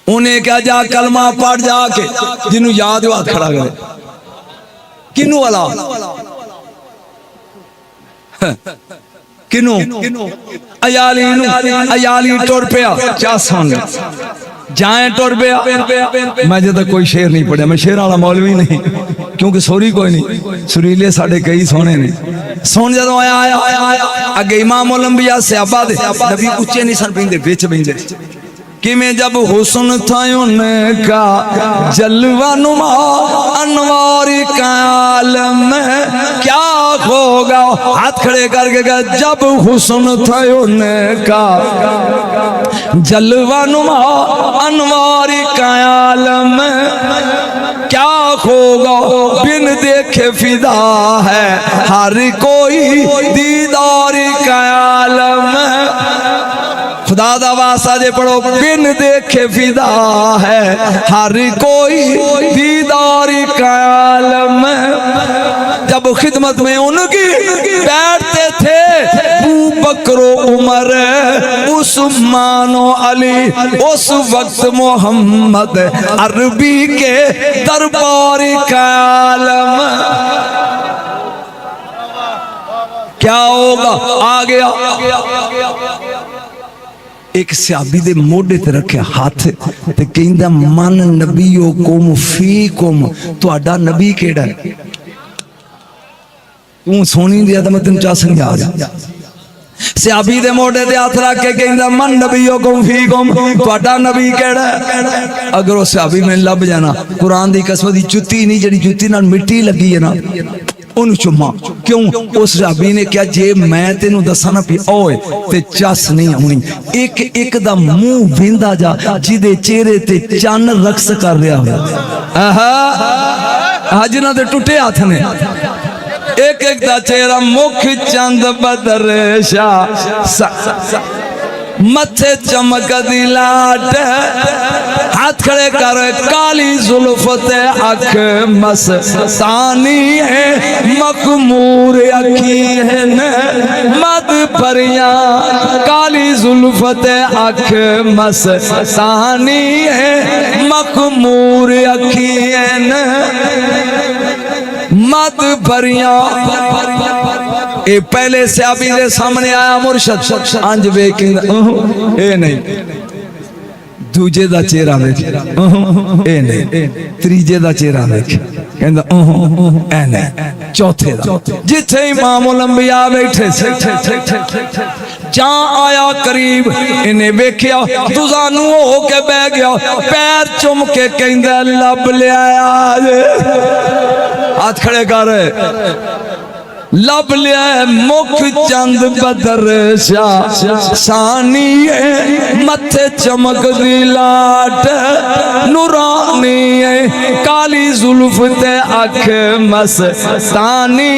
उन्हें क्या जा कलमा पढ़ जाके जिन्हों याद बात खड़ा करे किनू वाला किनू अयाली टुर पिया क्या सुन जाए टुर पिया मैं जब कोई शेर नहीं पढ़िया मैं शेर वाला मौलवी नहीं क्योंकि सोरी कोई नहीं सुरीले साढ़े कई सोने ने सुन जो आया अगे इमाम उलंबिया सहाबा दे नबी उच्चे नहीं सन पींदे बिच बहिंदे किमें जब हुस्न था उनका जलवा नुमा अनवार का आलम क्या होगा हाथ खड़े करके कहा जब हुस्न था उनका जलवा नुमा अनवार का आलम क्या होगा बिन देखे फिदा है हर कोई दीदार का आलम खुदा दा वास्ता जे पढ़ो बिन देखे फिदा है हर कोई दीदार का आलम जब खिदमत में उनकी बैठते थे अबू बकर उमर उस्मानो अली उस वक्त मोहम्मद अरबी के दरबार का आलम क्या होगा आ गया एक सहाबी दे मोढे ते रखे हाथ ते कहंदा मन नबीओ कुम फी कुम तुहाडा नबी केड़ा है तू सोनी दिया तो मैं तेन चा समझा रहा सहाबी दे मोढे ते हाथ रख के कहंदा मन नबीओ कुम फी कुम तुहाडा नबी केड़ा है अगर वो सहाबी मैं लभ जाना कुरान दी कसम दी जुत्ती नहीं जेड़ी जुत्ती नाल मिट्टी लगी है ना उन चुम्मा क्यों उस सहाबी ने क्या जे मैं तेनू दसा ना पी ओए ते चस नहीं आनी एक एक दा मुंह वेंदा जा जिदे चेहरे ते चन्न रक्स कर रहा हो आहा जिन्हां दे टुटे हाथ ने एक एक दा चेहरा मुख चंद बदर शाह मथे चमक दी लाट हाथ खड़े कर काली जुल्फते अख मस्तानी है मखमूर अखी है मद परिया काली जुल्फते अख मस्तानी है मखमूर अखी है मद भरिया ए पहले सहाबी दे सामने आया मुर्शद अंज वेख ए नहीं दूजे दा चेहरा वेख ए नहीं तीजे दा चेहरा वेख कहंदा ए नहीं चौथे दा जिथे इमामुल अंबिया बैठे जा आया करीब इन्हें वेख्या तुसानू हो के बह गया पैर चुम के कहंदा लब लिया हाथ खड़े कर लब लिया मुख चंद बदर शाह सानी मथे चमक दी लाट नूरानी काली जुल्फ ते अख मस्तानी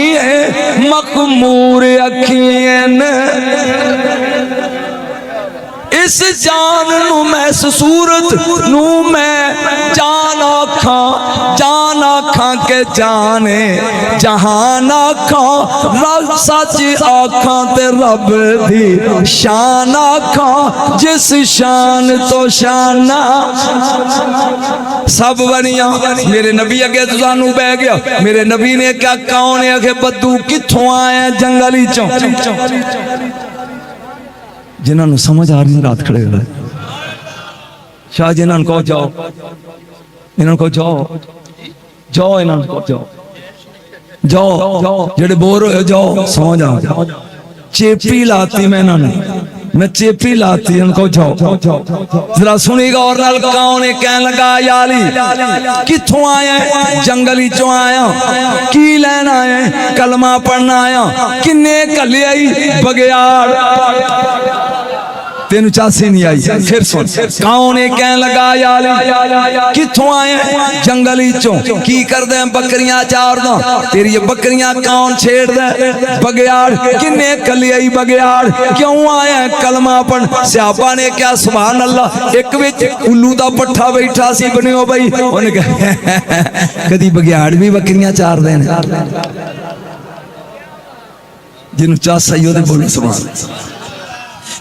मखमूर अखियन इस जान नू मैं इस सूरत नू मैं जान आखा के जाने जहान आखा रब सच आखा ते रब दी शान आखा जिस शान तो शाना सब बनिया मेरे नबी अगे तुसानू बह गया मेरे नबी ने क्या कौन है कि बद्दू किथों आया जंगल चों जिन्होंने समझ आ रही रात खड़े हो शाह जिन्होंने कहो जाओ इन्होंने कहो जाओ जाओ इन्होंने कहो जाओ जाओ जेडे बोर हो जाओ समझ आओ चेपी लाती मैं इन्होंने मैं चेपी लाती इनको जाओ जरा सुनी गौर नाल कौन है कहन लगा याली किथों आया जंगली चो आया की लैन आया कलमा पढ़ना आया किन्ने कले आई बगियाड़ तेन चासी नहीं आई फिर सुन कौन है कहन लगा यार किथों आए जंगली चों की कर दे बकरियां चार दो तेरी ये बकरियां कौन छेड़ दे बगियाड़ किन्ने कली आई बगियाड़ क्यों आया कलमा पढ़ स्यापा ने क्या सुभान अल्लाह एक विच उल्लू दा पट्ठा बैठा सी बनियो भाई उन्हें कहा कदी बगियाड़ भी बकरियां चार दे जिन्हों चासा ही ओदे बोले सुभान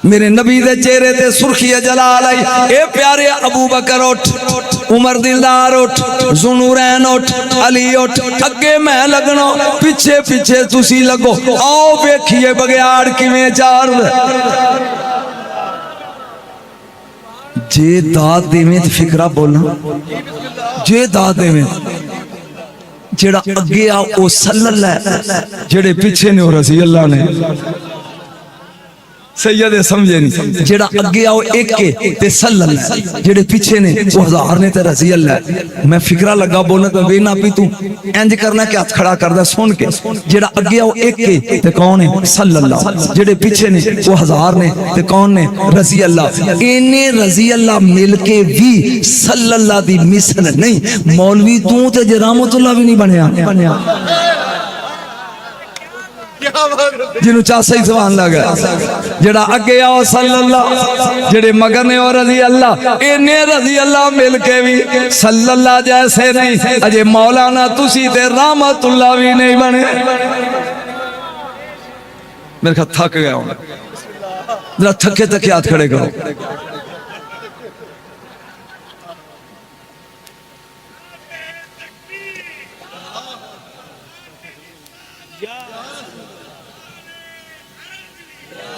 मेरे नबी दे चेहरे ते सुर्खी जलाल आई ए प्यारे अबू बकर उठ उमर दिलदार उठ जुनूरैन उठ अली उठ अगे मैं लगना पीछे पीछे तुसी लगो आओ वेखिए बगियाड़ किवें चार जे दाद देवें ते फिकरा बोलना जे दाद देवें जेड़ा अगे आ ओ सल्लल्लाह जेड़े पीछे ने ओ रसी अल्लाह ने सैयद समझे नहीं जेड़ा अगे आओ एक के ते सल्लल्लाह जेड़े पीछे ने वो हजार ने ते रजी अल्लाह मैं फिकरा लगा बोलने तो वे ना भी तू इंज करना के हाथ खड़ा करदा सुन के जेड़ा अगे आओ एक के ते कौन है सल्लल्लाह जेड़े पीछे ने वो हजार ने ते कौन ने रजी अल्लाह इने रजी अल्लाह मिलके भी सल्लल्लाह दी मिसल नहीं मौलवी तू ते जे रहमतुल्लाह भी नहीं बनया जिन्हों चासा ही सवान लगा जेड़ा अगे आओ सल्लल्लाह जेड़े मगर ने और रजी अल्लाह इन्ने रजी अल्लाह मिलके भी सल्लल्लाह जैसे नहीं अजे मौलाना तुसी ते रहमतुल्लाह भी नहीं बने मेरे ख्याल थक गया हूं जरा थके थके हाथ खड़े करो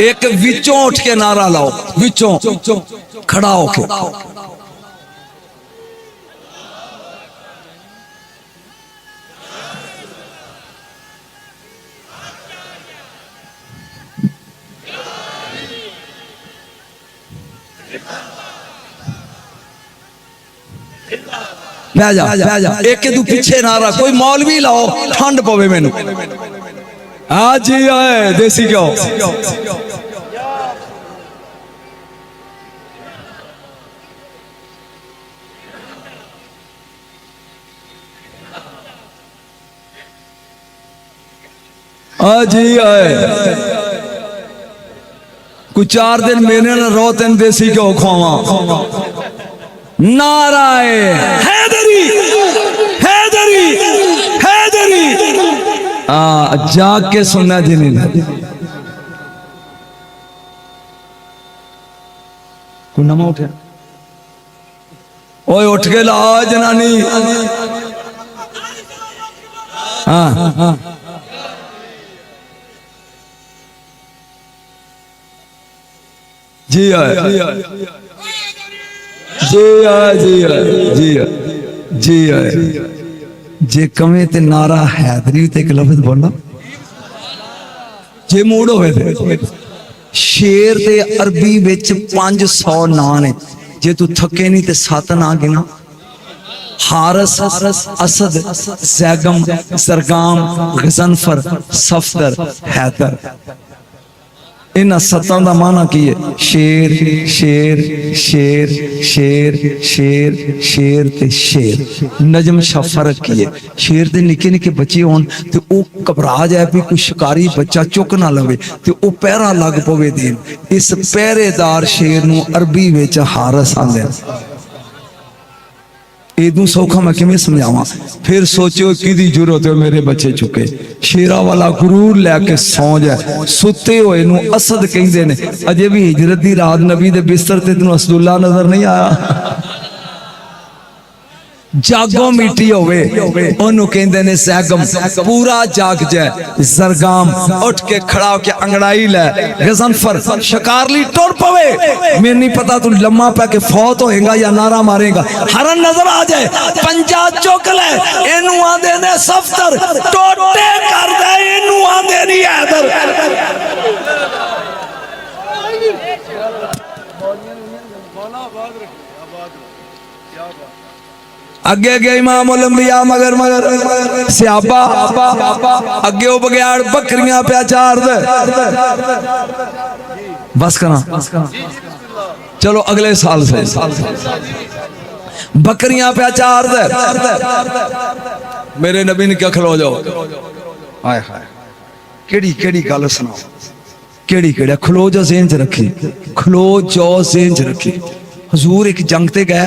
एक विचों उठ के नारा लाओ विचों खड़ा होके बह जा एक तू पीछे नारा कोई मौलवी लाओ ठंड पवे मैनू आज ही आए देसी क्यों आज ही आए कुछ 4 दिन मेरे ना रो तेन देसी क्यों खावा नाराए हैदरी हैदरी हैदरी जाके सुनना जी नहीं कोई नमा उठे ओए उठ के ला जनानी हाँ जी है जी है जी है जी है जी है जे कमे ते नारा हैदरी ते एक लफ्ज बोला जे मूड होवे ते शेर ते अरबी विच 500 नां ने जे तू थके नहीं ते 7 नां गिना हारस असद जैगम सरगाम गजनफर सफदर हैदर इन्हां सत्तां दा माना की है शेर शेर शेर शेर शेर शेर ते शेर नजम शा फर्क की है शेर दे निके निके बच्चे होन ते ओ घबरा जाए भी कोई शिकारी बच्चा चुक ना लवे ते ओ पहरा लग पवे देन इस पहरेदार शेर नूं अरबी विच हारस आंदे इदू सौखा मैं किवें समझावां फिर सोचो किदी जरूरत है मेरे बच्चे चुके शेरा वाला गुरूर लैके सौ जाए सुते हुए नूं असद कहंदे ने अजे भी हिजरत दी रात नबी दे बिस्तर ते तैनूं असदुल्ला नजर नहीं आया जागो मिट्टी होवे ओनू कहंदे ने सैगम पूरा जाग जाए जरगाम उठ के खड़ा होके अंगड़ाई ले गजनफर शिकारली टुर पवे मैं नहीं पता तू लम्मा पै के फौत होएगा या नारा मारेगा हरन नजर आ जाए पंजा चुक ले एनू आंदे ने सफदर टोटे कर दे एनू आंदे नहीं हैदर अगे अगे इमाम उलंबिया मगर मगर स्याबा अगे वो बगैर बकरियां पे चार दे बस करा चलो अगले साल से बकरियां पे चार दे मेरे नबी ने क्या खलो जाओ हाय हाय केड़ी केड़ी गल सुनाओ केड़ी केड़ा खलो जो ज़हन च रखी खलो जो ज़हन च रखी हजूर एक जंग ते गए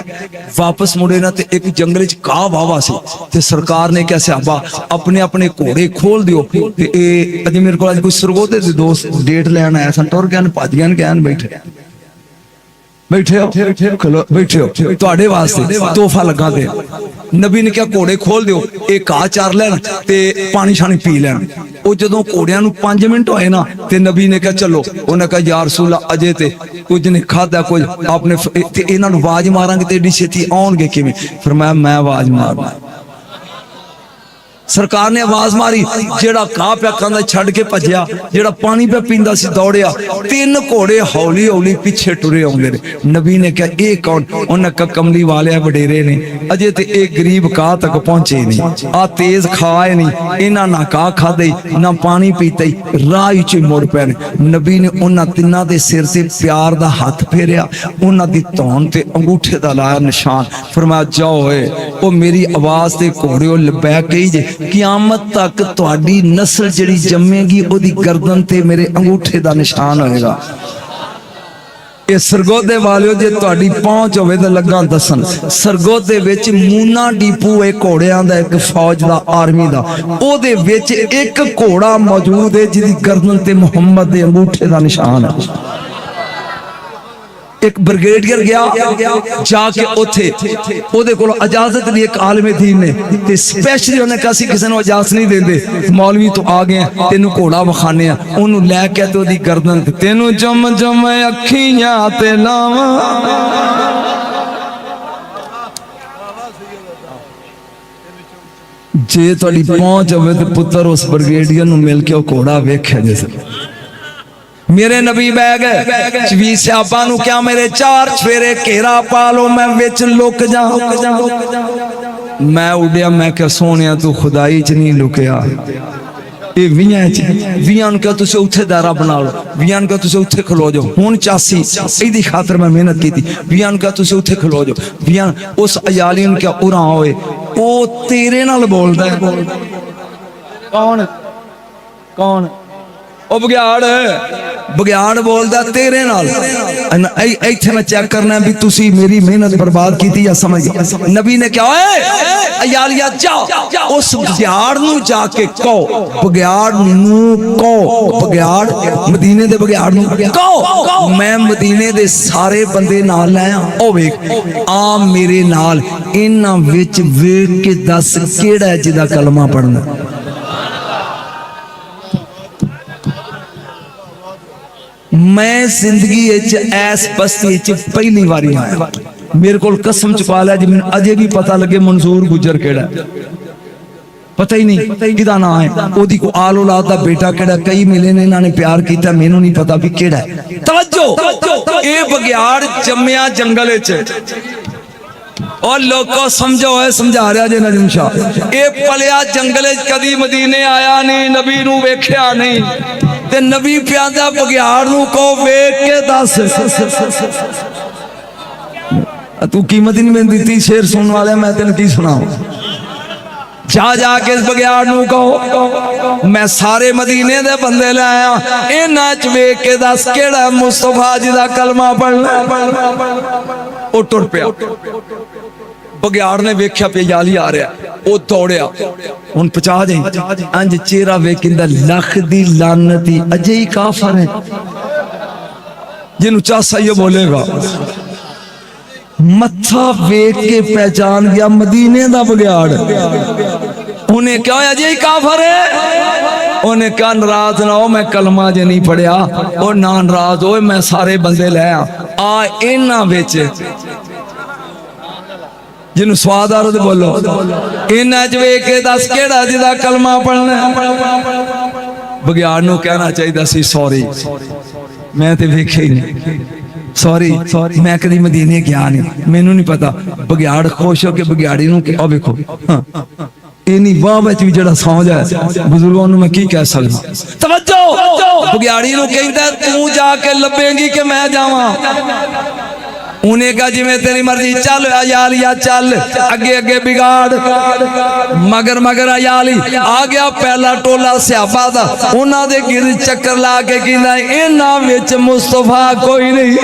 वापस मुड़े ना ते एक जंगल च घाह वावा सी ते सरकार ने क्या स्याबा अपने अपने घोड़े खोल दियो ते ए अजे मेरे को कोई सरगोदे दे दोस्त डेट लैन आया सन टुर गए भज गए कहन बैठे बैठे हो खलो बैठे हो तुहाडे वास्ते तोहफा लगा दे नबी ने क्या घोड़े खोल दियो एक घाह चार लैन ते पानी शानी पी लैन ਉਹ ਜਦੋਂ ਘੋੜਿਆਂ ਨੂੰ 5 ਮਿੰਟ ਹੋਏ ਨਾ ਤੇ ਨਬੀ ਨੇ ਕਿਹਾ ਚਲੋ ਉਹਨੇ ਕਿਹਾ ਯਾ ਰਸੂਲ ਅਜੇ ਤੇ ਕੁਝ ਨਹੀਂ ਖਾਦਾ ਕੁਝ ਆਪਨੇ ਤੇ ਇਹਨਾਂ ਨੂੰ ਆਵਾਜ਼ ਮਾਰਾਂਗੇ ਤੇ ਏਡੀ ਛੇਤੀ ਆਉਣਗੇ ਕਿਵੇਂ ਫਰਮਾਇਆ ਮੈਂ ਆਵਾਜ਼ ਮਾਰਨਾ सरकार ने आवाज मारी जेड़ा घाह पिया खांदा छड़ के भजया जेड़ा पानी पिया पींदा सी दौड़िया 3 घोड़े हौली हौली पीछे टुरे आउंदे ने नबी ने कहा ए कौन उन्हें कहा कमली वाले वडेरे ने अजे ते ए गरीब घाह तक पहुंचे नहीं आ तेज खाए नहीं इन्हां ना घाह खादे ना पानी पीते राह च मुड़ पे नबी ने उन्हां तिन्हां दे सिर ते प्यार दा हाथ फेरिया उन्हां दी धौन ते अंगूठे दा लाया निशान फरमाया जाओ ओ मेरी आवाज ते घोड़ियो लबैक कही जे क़यामत तक तुहाडी नस्ल जिहड़ी जम्मेगी ओदी गर्दन ते मेरे अंगूठे दा निशान होएगा ये सरगोदे वालियो जे तुहाडी पहुंच होवे ते लगा दसन सरगोदे विच मूना डीपू है घोड़ियां दा एक फौज दा आर्मी दा ओदे विच एक घोड़ा मौजूद है जिहदी गर्दन ते मुहम्मद दे अंगूठे दा निशान है एक ब्रिगेडियर गया जाके उथे ओदे कोल इजाजत ली एक आलमे दीन ने ते स्पेशली उन्हें कहा सी किसी को इजाजत नहीं देंदे मौलवी तो आ गए तेनू घोड़ा विखाने ओनू लैके ते ओदी गर्दन तेनू जम जम अखियां ते लावां जे तुहाडी पहुंच होवे ते पुत्र उस ब्रिगेडियर नू मिल के घोड़ा वेख्या जैसे मेरे नबी बह गए चवी स्याबा नू क्या मेरे 4 चफेरे घेरा पा लो मैं विच लुक जा मैं उड़िया मैं क्या सोनिया तू खुदाई च नहीं लुकया ये 20 क्या तुसे उत्थे दायरा बना लो 20 क्या तुसे उत्थे खलो जाओ हुण 84 इहदी खातर मैं मेहनत की 20 क्या तुसे उत्थे खलो जाओ 20 उस अयाली नू क्या उरा होए ओ तेरे नाल बोलदा है कौन कौन ओ बग्याड़ बोलदा तेरे नाल इत्थे मैं चेक करना भी तुसी मेरी मेहनत बर्बाद की या समझ नबी ने क्या अयालिया जा उस बग्याड़ नू जाके कहो बग्याड़ नू कहो बग्याड़ मदीने दे बग्याड़ नू कहो मैं मदीने दे सारे बंदे नाल लाया ओ वेख आ मेरे नाल इन्हां विच वेख के दस केड़ा जिहदा कलमा पढ़ना मैं जिंदगी ऐस बस्ती पहली बारी आया, मेरे को कसम चुका लिया जी मैंने अजे भी पता लगे मंसूर गुजर केड़ा, पता ही नहीं किदा ना है, ओदी को आल औलाद दा बेटा केड़ा, कई मिले ने इन्होंने प्यार किया, मैनू नहीं पता भी केड़ा है। तवज्जो, ए बगियाड़ जम्मिया जंगल च और लोगों समझो है, समझा रहा जे नजम शाह, ये पलिया जंगल कदी मदीने आया नहीं, नबी नू वेख्या नहीं, ते नबी प्यादा बगियाड़ नू को वेख के दस तू कीमत ही नहीं मैंने दी, शेर सुनने वाले मैं तेन की सुनाऊं, जा जाके इस बगियाड़ नू कहो मैं सारे मदीने दे बंदे ले आया, इन्हां च वेख के दस केड़ा मुस्तफा जी दा कलमा पढ़ना। ओ टुर पिया, बगियाड़ ने वेख्या पे याली आ रहा, वो दौड़िया, हुन पचा जाई अंज चेहरा वेखिंदा लख दी लानती अजे ही काफर है, जिन्हों चासा ये बोलेगा मत्था वेख के पहचान गया मदीने दा बगियाड़, उन्हें क्या अजे ही काफर है, उन्हें क्या नाराज ना हो मैं कलमा जे नहीं पढ़िया, और ना नाराज हो मैं सारे बंदे ले आ इन्हां विच जिन्हों स्वाद आ रहा बोलो, इन्हां च वेख के दस केड़ा जिदा कलमा पढ़ना। बगियाड़ नूं कहना चाहिए सी सॉरी मैं ते वेख्या ही नहीं, सॉरी मैं कदी मदीने गया नहीं, मैनू नहीं पता। बगियाड़ खुश हो के बगियाड़ी नूं आ वेखो इन्नी वाह विच भी जिहड़ा सौं जाए बुजुर्गों नूं मैं की कह सकदा। तवज्जो, बगियाड़ी नूं कहंदा तू जाके लभेगी कि मैं जावां, उन्हें कहा जिवें तेरी मर्जी चल अयालिया चल, अगे अगे बिगाड़ मगर मगर अयाली आ गया, पहला टोला स्याबा दा उन्हां दे गिर चक्कर ला के कहंदा इन्हां विच मुस्तफा कोई नहीं,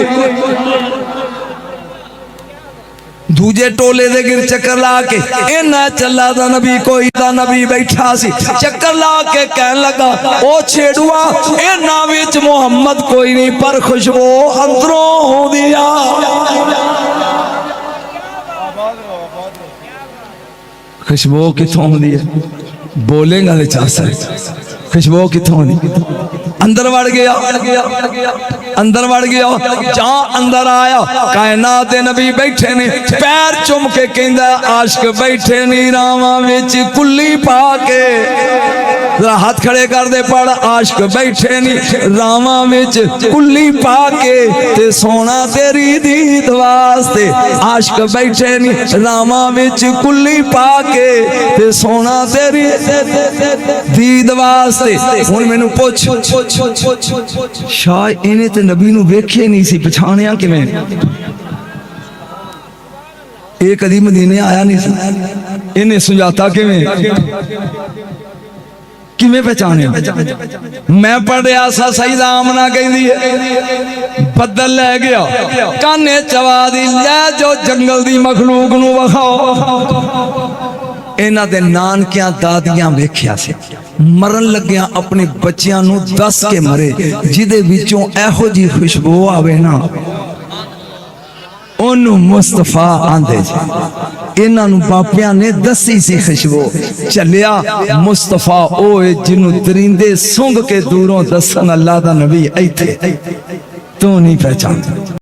दूजे टोले दे गिर चक्कर ला के इन्हां चला दा नबी कोई दा नबी बैठा सी, चक्कर ला के कहन लगा ओ छेड़ुआ इन्हां विच मुहम्मद कोई नहीं, पर खुशबू अंदरों होंदी आ। खुशबू किथों होंदी है बोलेगा ते चासा खुशबू किथों होंदी, अंदर वड़ गया, अंदर वड़ गया, जहां अंदर आया कायनात दे नबी बैठे ने, पैर चुम के कहंदा आशिक बैठे नी रावां विच कुल्ली पा के, हाथ खड़े कर दे पड़, आशिक बैठे नी रावां विच कुल्ली पा के, ते सोना तेरी दीद वास्ते, आशिक बैठे नी रावां विच कुल्ली पा के, ते सोना तेरी दीद वास्ते। हुण मैनू पुछ शाह इन्हें ते नबी नू वेख्या नहीं सी, पछाणिया किवें, ये कदी मदीने आया नहीं सी, इन्हें सुझाता किवें किवें पहचानिया। मैं पढ़िया सा सईदा आमना कहंदी है बदल लै गया काने चवा दी लै जो जंगल दी मखलूक नू वखाओ, इन्हां दे नानकियां दादियां वेख्या सी मरन लग्या अपने बच्चियां नू दस के मरे, जिदे विचों एहो जी खुशबू आवे ना ओनू मुस्तफा आंदे जी। इन्हां नू बापियां ने दसी सी खुशबू, चलिया मुस्तफा ओए जिन्नू दरिंदे सूंघ के दूरों दसन अल्लाह दा नबी इत्थे, तू नहीं पहचान।